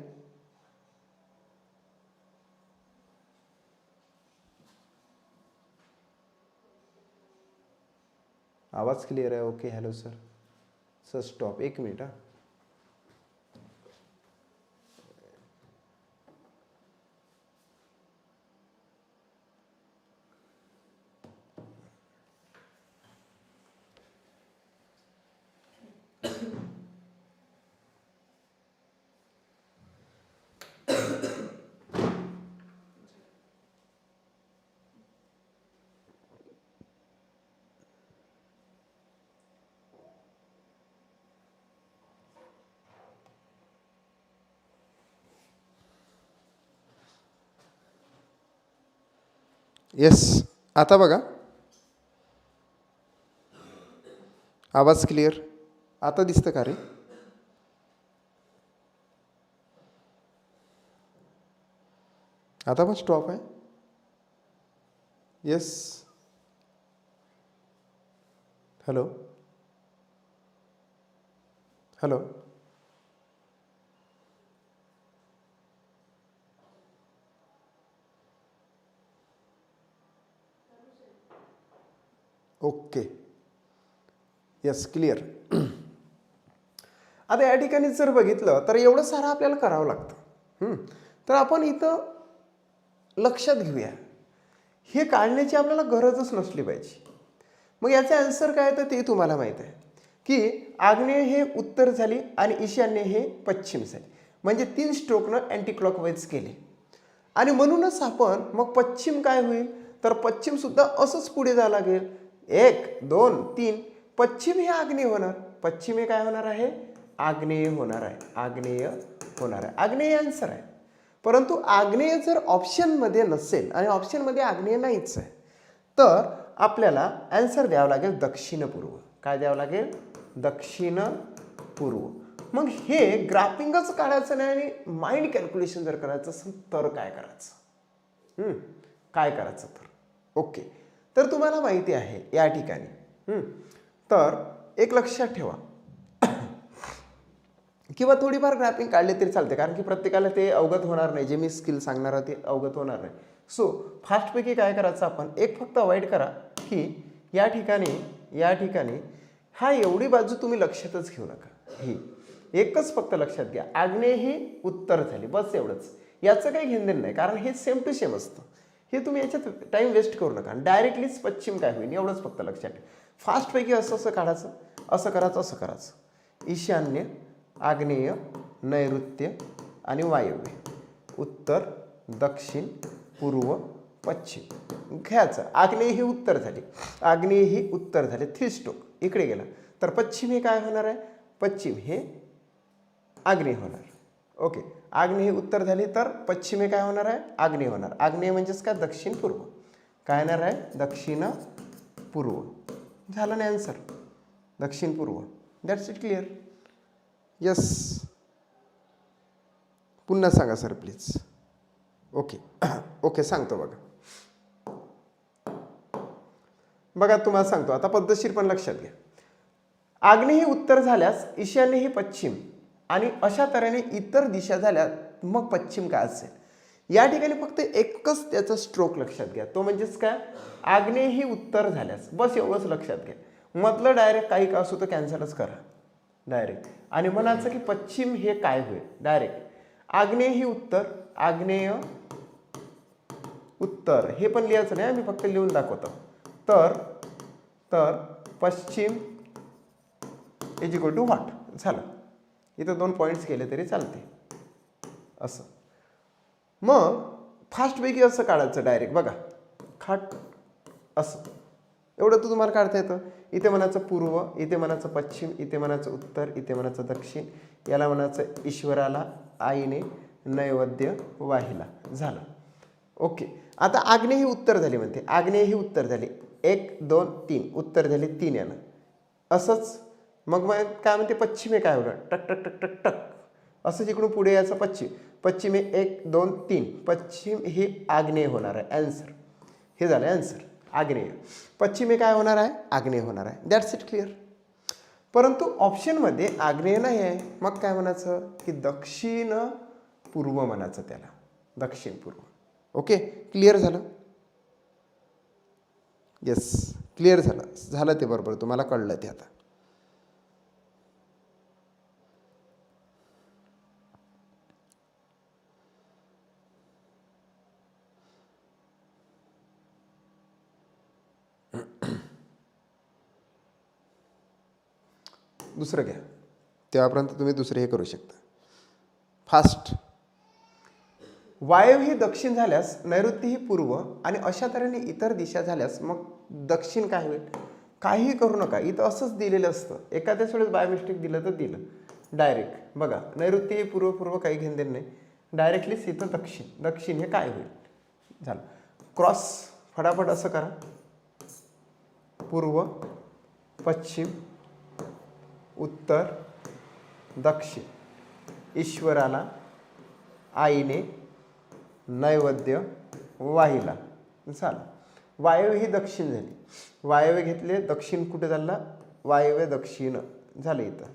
आवाज क्लिअर आहे. Okay, hello sir. Sir stop, एक मिनिट हा. येस, आता बघा, आवाज क्लिअर आता दिसतं का रे? आता पण स्टॉप आहे. Yes, hello hello. Okay, yes, clear. आता या ठिकाणी जर बघितलं तर एवढं सारं आपल्याला करावं लागतं. तर आपण इथं लक्षात घेऊया, हे काढण्याची आपल्याला गरजच नसली पाहिजे. मग याचा आन्सर काय तर ते तुम्हाला माहीत आहे की आग्नेय हे उत्तर झाली आणि ईशान्य हे पश्चिम झाले, म्हणजे 3 स्ट्रोकनं अँटी क्लॉकवाईज केले. आणि म्हणूनच आपण मग पश्चिम काय होईल तर पश्चिम सुद्धा असंच पुढे जावं लागेल. 1 2 3, पश्चिम हे आग्नेय होणार. पश्चिम हे काय होणार आहे? आग्नेय होणार आहे. आग्नेय होणार आहे. आग्नेय आन्सर आहे. परंतु आग्नेय जर ऑप्शनमध्ये नसेल आणि ऑप्शनमध्ये आग्नेय नाहीच आहे, तर आपल्याला आन्सर द्यावं लागेल दक्षिण पूर्व. काय द्यावं लागेल? दक्षिण पूर्व. मग हे ग्राफिंगच काढायचं नाही आणि माइंड कॅल्क्युलेशन जर करायचं असेल तर काय करायचं? काय करायचं तर ओके, तर तुम्हाला माहिती आहे या ठिकाणी. तर एक लक्षात ठेवा किंवा थोडीफार ग्राफिंग काढले तरी चालते, कारण की प्रत्येकाला ते अवगत होणार नाही. जे मी स्किल सांगणार आहे ते अवगत होणार नाही. सो फास्टपैकी काय करायचं आपण, एक फक्त अवॉइड करा की या ठिकाणी हा एवढी बाजू तुम्ही लक्षातच घेऊ नका. ही एकच फक्त लक्षात घ्या, आग्नेय ही उत्तर झाली, बस एवढंच. याचं काही घेणदेण नाही, कारण हे सेम टू सेम असतं. हे तुम्ही याच्यात टाईम वेस्ट करू नका. डायरेक्टलीच पश्चिम काय होईल एवढंच फक्त लक्षात ठेवा. फास्टपैकी असं काढायचं, असं करायचं. ईशान्य, आग्नेय, नैऋत्य आणि वायव्य, उत्तर, दक्षिण, पूर्व, पश्चिम घ्यायचं. आग्नेय ही उत्तर झाली. 3 स्ट्रोक इकडे गेला तर पश्चिम हे काय होणार आहे? पश्चिम हे आग्नेय होणार. ओके, आग्नेय ही उत्तर झाली तर पश्चिम हे काय होणार आहे? आग्नेय होणार. आग्नेय म्हणजेच काय? दक्षिण पूर्व. काय येणार आहे? दक्षिण पूर्व. झालं ना आन्सर? दक्षिण पूर्व. That's it. क्लिअर? यस. पुन्हा सांगा सर प्लीज. ओके सांगतो बघा तुम्हाला सांगतो आता पद्धतशीर, पण लक्षात घ्या. आग्नेय ही उत्तर झाल्यास ईशान्य ही पश्चिम, आणि अशा तऱ्हेने इतर दिशा झाल्या मग पश्चिम काय असेल. या ठिकाणी फक्त एकच त्याचा स्ट्रोक लक्षात घ्या, तो म्हणजेच काय? आग्नेय ही उत्तर झाल्यास, बस एवढंच लक्षात घ्या. मधलं डायरेक्ट काही का असो तर कॅन्सलच करा डायरेक्ट, आणि म्हणायचं की पश्चिम हे काय होईल. डायरेक्ट आग्नेय ही उत्तर, आग्नेय उत्तर हे पण लिहायचं नाही, मी फक्त लिहून दाखवतो. तर पश्चिम इज इक्वल टू व्हॉट. झालं. इथं 2 पॉईंट्स केले तरी चालते असं. मग फास्टपैकी असं काढायचं डायरेक्ट बघा, खाट असं. एवढं तर तुम्हाला काढता येतं. इथे म्हणायचं पूर्व, इथे म्हणायचं पश्चिम, इथे म्हणायचं उत्तर, इथे म्हणायचं दक्षिण, याला म्हणायचं ईश्वराला आईने नैवेद्य वाहिला. झालं. ओके, आता आग्नेय ही उत्तर झाली म्हणते. आग्नेय ही उत्तर झाली. 1 2 3 उत्तर झाली 3 यानं. असंच मग काय म्हणते पश्चिमे काय होणार, टक टक टक टक टक असंच इकडून पुढे यायचं पश्चिमे 1 2 3 पश्चिम ही आग्नेय होणार आहे. ॲन्सर हे झालं ॲन्सर आग्नेय. पश्चिमे काय होणार आहे, आग्नेय होणार आहे. That's it clear. परंतु ऑप्शनमध्ये आग्नेय नाही आहे, मग काय म्हणायचं की दक्षिण पूर्व म्हणायचं त्याला, दक्षिण पूर्व. ओके क्लिअर झालं. येस क्लिअर झालं ते बरोबर, तुम्हाला कळलं ते. आता दुसरं घ्या, तेव्हापर्यंत तुम्ही दुसरं हे करू शकता फास्ट. वायव्य ही दक्षिण झाल्यास नैऋत्य ही पूर्व आणि अशा तऱ्हेने इतर दिशा झाल्यास मग दक्षिण काय होईल. काहीही करू नका, इथं असंच दिलेलं असतं. एखाद्याच वेळेस बाय मिस्टेक दिलं तर दिलं डायरेक्ट. बघा नैऋत्य ही पूर्व काही घेणं देणं नाही, डायरेक्टलीच इथं दक्षिण हे काय होईल. झालं क्रॉस फटाफट असं करा. पूर्व पश्चिम उत्तर दक्षिण, ईश्वराला आईने नैवेद्य वाहिला. झालं. वायव्य ही दक्षिण झाली, वायव्य घेतले, दक्षिण कुठे झाला, वायव्य दक्षिण झालं. इथं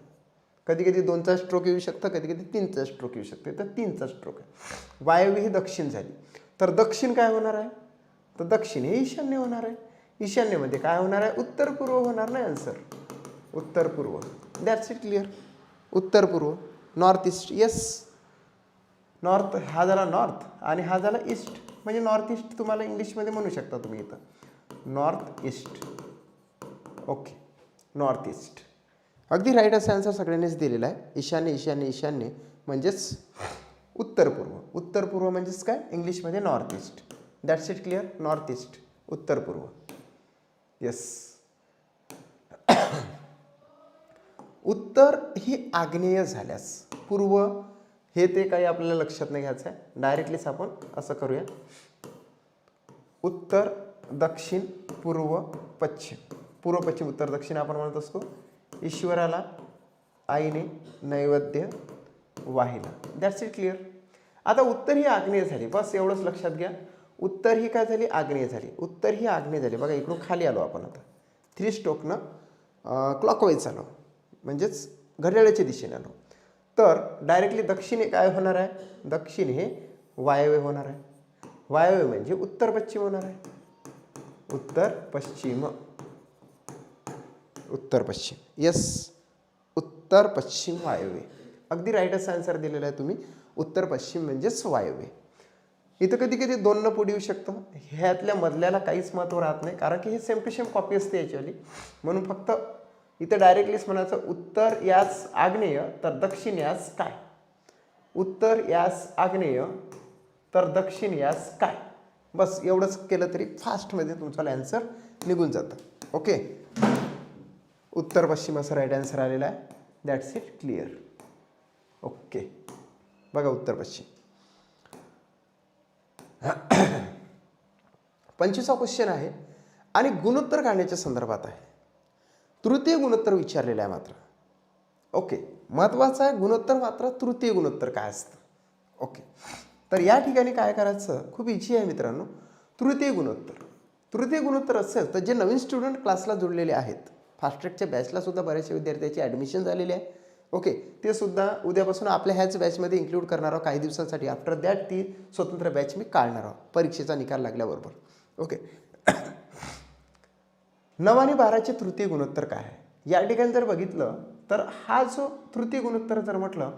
कधी कधी 2चा स्ट्रोक येऊ शकतं, कधी कधी 3चा स्ट्रोक येऊ शकते, तर 3चा स्ट्रोक आहे. वायव्य ही दक्षिण झाली, तर दक्षिण काय होणार आहे, तर दक्षिण हे ईशान्य होणार आहे. ईशान्यमध्ये काय होणार आहे, उत्तर पूर्व होणार नाही. आन्सर उत्तर पूर्व. That's it clear. उत्तर पूर्व. North east. येस नॉर्थ हा झाला नॉर्थ आणि हा झाला ईस्ट, म्हणजे नॉर्थ ईस्ट तुम्हाला इंग्लिशमध्ये म्हणू शकता तुम्ही इथं north east. Okay north east अगदी राईट असं आन्सर सगळ्यांनीच दिलेला आहे. ईशान्य ईशान्य ईशान्य म्हणजेच उत्तर पूर्व. उत्तर पूर्व म्हणजेच काय इंग्लिशमध्ये north east. That's it clear. North east उत्तर पूर्व. येस. उत्तर ही आग्नेय झाल्यास पूर्व हे ते काही आपल्याला लक्षात नाही घ्यायचं आहे, डायरेक्टलीच आपण असं करूया. उत्तर दक्षिण पूर्व पश्चिम, पूर्व पश्चिम उत्तर दक्षिण आपण म्हणत असतो. ईश्वराला आईने नैवेद्य वाहिला. That's it clear. आता उत्तर ही आग्नेय झाली, बस एवढंच लक्षात घ्या. उत्तर ही काय झाली, आग्नेय झाली. उत्तर ही आग्नेय झाली. बघा इकडून खाली आलो आपण, आता 3 स्ट्रोकनं क्लॉकवाईज आलो, म्हणजेच घड्याळाच्या दिशेने आलो. तर डायरेक्टली दक्षिण हे काय होणार आहे, दक्षिण हे वायव्य होणार आहे. वायव्य म्हणजे उत्तर पश्चिम होणार आहे. उत्तर पश्चिम. उत्तर पश्चिम. येस उत्तर पश्चिम वायव्य. अगदी राईट असा आन्सर दिलेला आहे तुम्ही. उत्तर पश्चिम म्हणजेच वायव्य. इथं कधी कधी 2 न पुढे येऊ शकतं, ह्यातल्या मधल्याला काहीच महत्त्व राहत नाही, कारण की हे सेम टू सेम कॉपी असते याच्यावाली. म्हणून फक्त इथं डायरेक्टलीच म्हणायचं उत्तर यास आग्नेय तर दक्षिण यास काय. उत्तर यास आग्नेय तर दक्षिण यास काय. बस एवढंच केलं तरी फास्टमध्ये तुमचा आन्सर निघून जातं. ओके उत्तर पश्चिम असं राईट आन्सर आलेला आहे. That's it clear. ओके बघा उत्तर पश्चिम. 25वा क्वेश्चन आहे आणि गुणोत्तर काढण्याच्या संदर्भात आहे. तृतीय गुणोत्तर विचारलेलं आहे मात्र. ओके महत्त्वाचं आहे गुणोत्तर, मात्र तृतीय गुणोत्तर काय असतं. ओके तर या ठिकाणी काय करायचं, खूप इझी आहे मित्रांनो. तृतीय गुणोत्तर असेल तर जे नवीन स्टुडंट क्लासला जोडलेले आहेत, फास्ट ट्रॅकच्या बॅचला सुद्धा बऱ्याचशा विद्यार्थ्यांची ॲडमिशन झालेली आहे. ओके ते सुद्धा उद्यापासून आपल्या ह्याच बॅचमध्ये इन्क्लूड करणार आहोत काही दिवसांसाठी. आफ्टर दॅट ती स्वतंत्र बॅच मी काढणार आहोत परीक्षेचा निकाल लागल्याबरोबर. ओके 9 आणि 12चे तृतीय गुणोत्तर काय आहे. या ठिकाणी जर बघितलं तर हा जो तृतीय गुणोत्तर जर म्हटलं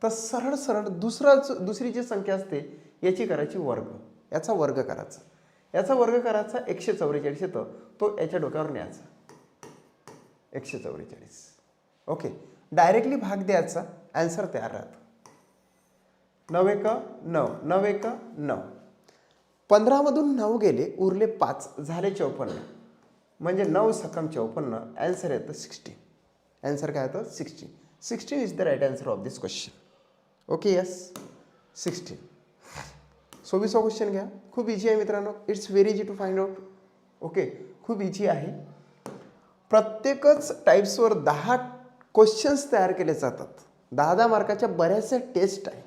तर सरळ दुसरी जी संख्या असते याची करायची वर्ग, याचा वर्ग करायचा. 144 येतं, तो याच्या डोक्यावर न्यायचा 144. ओके डायरेक्टली भाग द्यायचा, आन्सर तयार राहतो. 9 1 9, 9 1 9. 15 मधून 9 गेले, उरले 5, झाले 54. म्हणजे 9 सकम 54. आन्सर येतं 16. आन्सर काय येतं 16. 16 is the right answer of this question. Okay yes 16. 26वा क्वेश्चन घ्या. खूप इझी आहे मित्रांनो. It's very easy to find out. Okay खूप इझी आहे. प्रत्येकच टाईप्सवर 10 क्वेश्चन्स तयार केले जातात. 10-10 मार्काच्या बऱ्याचशा टेस्ट आहे.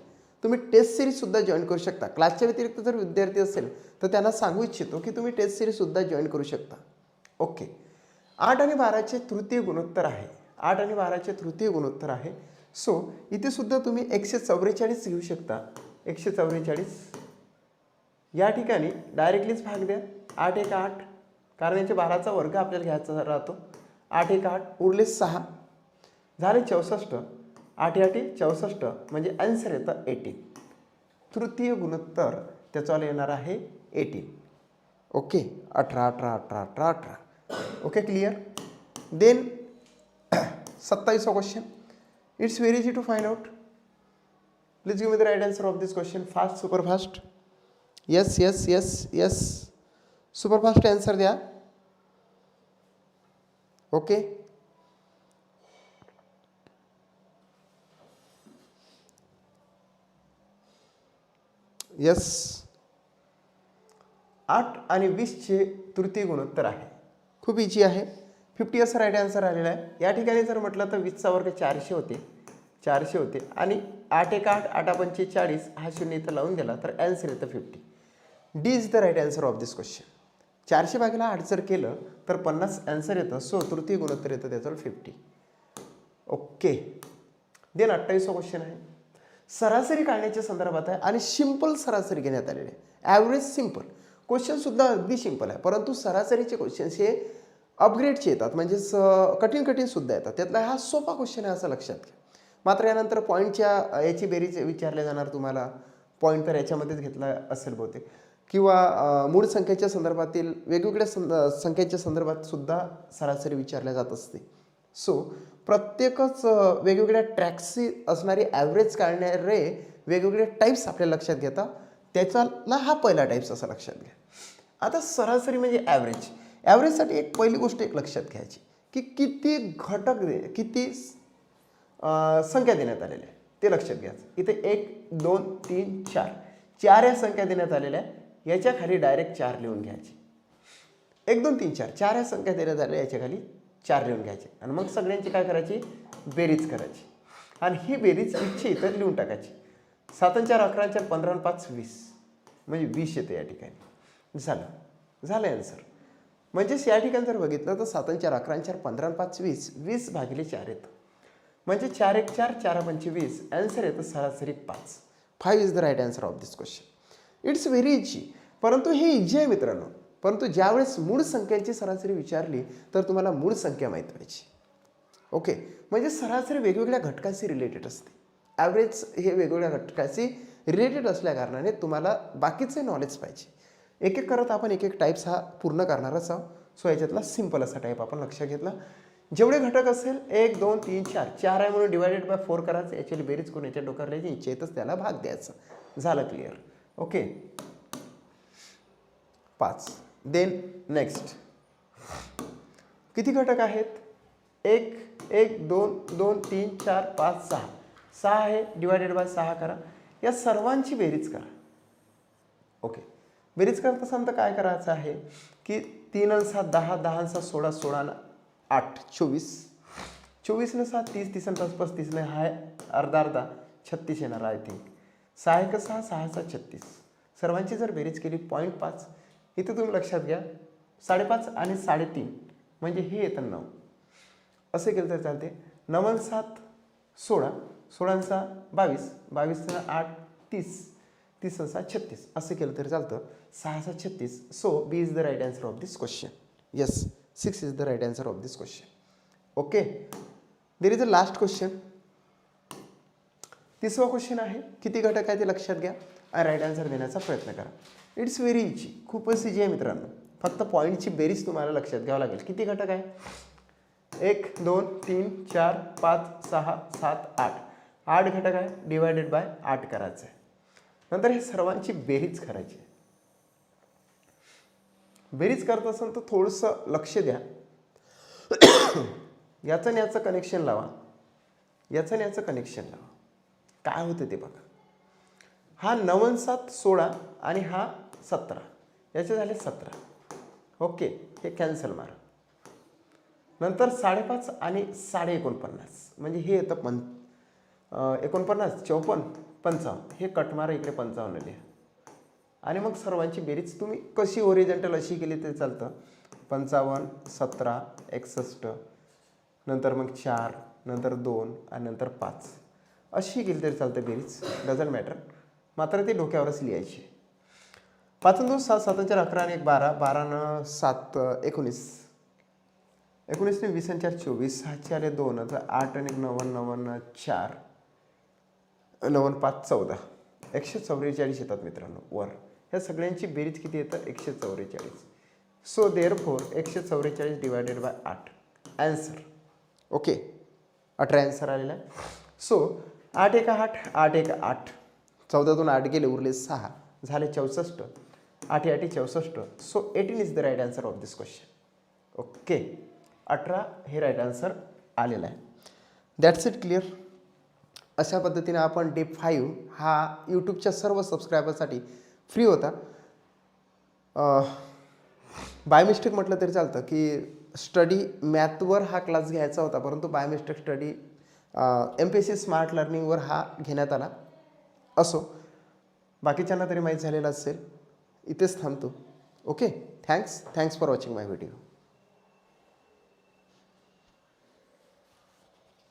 तुम्ही टेस्ट सिरीजसुद्धा जॉईन करू शकता. क्लासच्या व्यतिरिक्त जर विद्यार्थी असेल तर त्यांना सांगू इच्छितो की तुम्ही टेस्ट सिरीजसुद्धा जॉईन करू शकता. ओके. 8 आणि 12चे तृतीय गुणोत्तर आहे. 8 आणि 12चे तृतीय गुणोत्तर आहे. सो इथे सुद्धा तुम्ही 144 घेऊ शकता. 144 या ठिकाणी डायरेक्टलीच भाग द्या. 8 1 8, कारण याच्या 12चा वर्ग आपल्याला घ्यायचा राहतो. 8 1 8 उरले 6 झाले 64. 8 8 64 म्हणजे आन्सर येतं 18. तृतीय गुणोत्तर त्याच्यावाला येणार आहे 18. ओके. 18 18 18 18 18. Okay, clear. देन 27वा question. It's very easy to find out. Please give me the right answer of this question. Fast, super fast. Yes yes yes yes, superfast answer द्या. ओके. यस. 8 आणि 20चे तृतीय गुणोत्तर आहे. खूप इझी आहे. 50 असं राईट आन्सर आलेला आहे. या ठिकाणी जर म्हटलं तर 20चा वर्ग 400 होते आणि 8 1 8 8 5 40 हा शून्य इथं लावून दिला तर आन्सर येतं 50. D is the right answer of this question. 400 भागीला 8 जर केलं तर 50 आन्सर येतं. सो तृतीय गुणोत्तर येतं त्याचं 50. ओके. देन 28वा क्वेश्चन आहे. सरासरी काढण्याच्या संदर्भात आहे आणि सिंपल सरासरी घेण्यात आलेली आहे. ॲव्हरेज सिंपल क्वेश्चन सुद्धा अगदी सिंपल आहे, परंतु सरासरीचे क्वेश्चन्स हे अपग्रेडचे येतात, म्हणजेच कठीण सुद्धा येतात. त्यातला हा सोपा क्वेश्चन आहे असं लक्षात घ्या. मात्र यानंतर पॉईंटच्या याची बेरीज विचारले जाणार तुम्हाला. पॉईंट तर याच्यामध्येच घेतला असेल बहुतेक, किंवा मूळ संख्येच्या संदर्भातील वेगवेगळ्या संख्येच्या संदर्भात सुद्धा सरासरी विचारल्या जात असते. सो प्रत्येकच वेगवेगळ्या ट्रॅक्सची असणारी ॲव्हरेज काढणारे वेगवेगळे टाईप्स आपल्याला लक्षात घेता. त्याचाला हा पहिला टाईप्स असं लक्षात घ्या. आता सरासरी म्हणजे ॲव्हरेज. ॲव्हरेजसाठी एक पहिली गोष्ट एक लक्षात घ्यायची की किती घटक किती संख्या देण्यात आलेल्या आहे ते लक्षात घ्यायचं. इथे 1 2 3 4 4 या संख्या देण्यात आलेल्या आहे. याच्या खाली डायरेक्ट 4 लिहून घ्यायची. 1 2 3 4 4 या संख्या देण्यात आल्या, याच्या खाली 4 लिहून घ्यायचे आणि मग सगळ्यांची काय करायची, बेरीज करायची आणि ही बेरीज इच्छे इथं लिहून टाकायची. 7 आणि 4 11 4 15 आणि 5 20 म्हणजे 20 येते या ठिकाणी. झालं आन्सर. म्हणजेच या ठिकाणी जर बघितलं तर 7 आणि 4 11 आणि 4 15 आणि 5 20 20 भागिले 4 येतं. म्हणजे 4 1 4 4 5 20 आन्सर येतं सरासरी 5. 5 is the right answer of this question. It's very easy. परंतु हे इझी आहे मित्रांनो. परंतु ज्यावेळेस मूळ संख्यांची सरासरी विचारली तर तुम्हाला मूळ संख्या माहीत पाहिजे. ओके. म्हणजे सरासरी वेगवेगळ्या घटकाशी रिलेटेड असते. ॲव्हरेज हे वेगवेगळ्या घटकाशी रिलेटेड असल्या कारणाने तुम्हाला बाकीचे नॉलेज पाहिजे. एक एक करत आपण एक टाईप्स हा पूर्ण करणारच आहोत. सो याच्यातला सिंपल असा टाईप आपण लक्षात घेतला. जेवढे घटक असेल 1 2 3 4 4 आहे म्हणून डिवायडेड बाय 4 करायचं. याची बेरीज करून याच्या डोक्यावर लिहायची, इच्छा येतच त्याला भाग द्यायचा. झालं क्लिअर. ओके. 5. Then next. किती घटक आहेत? 1 1 2 2 3 4 5 6 6 आहे. डिवायडेड बाय 6 करा. या सर्वांची बेरीज करा. ओके. बेरीज करत असाल तर काय करायचं आहे की 3 आणि 7 10 10 आणि 7 16 16 आणि 8 24 24 ने 7 30 30 आणि 5 35 ने हा अर्धा 36 येणार आय थिंक. 6 1 6 6 7 36. सर्वांची जर बेरीज केली 0.5. इथे तुम्ही लक्षात घ्या 5.5 आणि 3.5 म्हणजे हे येतं 9. असे केलं तर चालते. 9 आणि 7 16 16 आणि 6 22 22 आणि 8 30 30 आणि 7 36 असे केलं तरी चालतं. 6 7 36. So B is the right answer of this question. Yes, 6 is the right answer of this question. Okay. There is a last question. 30वा क्वेश्चन आहे. किती घटक आहे ते लक्षात घ्या आणि राईट आन्सर देण्याचा प्रयत्न करा. It's very easy. खूपच इझी आहे मित्रांनो. फक्त पॉईंटची बेरीज तुम्हाला लक्षात घ्यावं लागेल. किती घटक आहे? 1 2 3 4 5 6 7 8 8 घटक आहे. डिवायडेड बाय 8 करायचं आहे. नंतर हे सर्वांची बेरीज करायची आहे. बेरीज करत असाल तर थोडंसं लक्ष द्या. याचं आणि याचं कनेक्शन लावा. याचं आणि याचं कनेक्शन लावा. काय होतं ते बघा. हा 9 आणि 7 16 आणि हा 17 याचे झाले 17. ओके. हे कॅन्सल मारा. नंतर 5.5 आणि 49.5 म्हणजे हे येतं 49, 54, 55 हे कटमारा इकडे 55 लिहा. आणि मग सर्वांची बेरीज तुम्ही कशी ओरिजेंटल अशी केली तरी चालतं. 55, 17, 61, नंतर मग 4, नंतर 2 आणि नंतर 5 अशी केली तरी चालतं बेरीज, डझंट मॅटर. मात्र ते डोक्यावरच लिहायची. 5 2 7 7 4 11 आणि 1 12 12 न 7 19 19 ने 20 आणि 4 24 6 आले 2 आता 8 आणि 9 9 4 9 5 14 144 येतात मित्रांनो वर. ह्या सगळ्यांची बेरीज किती येतं 144. So therefore 144 divided by 8 answer. Okay 18 answer आलेला आहे. सो 8 1 8 8 1 8 14 8 गेले उरले 6 झाले 64 8 8 64. So 18 is the right answer of this question. Okay 18 हे राईट आन्सर आलेलं आहे. That's it clear. अशा पद्धतीने आपण डे 5 हा यूट्यूबच्या सर्व सबस्क्रायबरसाठी फ्री होता. बाय मिस्टेक म्हटलं तरी चालतं की स्टडी मॅथवर हा क्लास घ्यायचा होता, परंतु by mistake study MPSC smart लर्निंगवर हा घेण्यात आला. असो, बाकीच्यांना तरी माहीत झालेलं असेल. इथेच थांबतो. Okay, thanks for watching my video.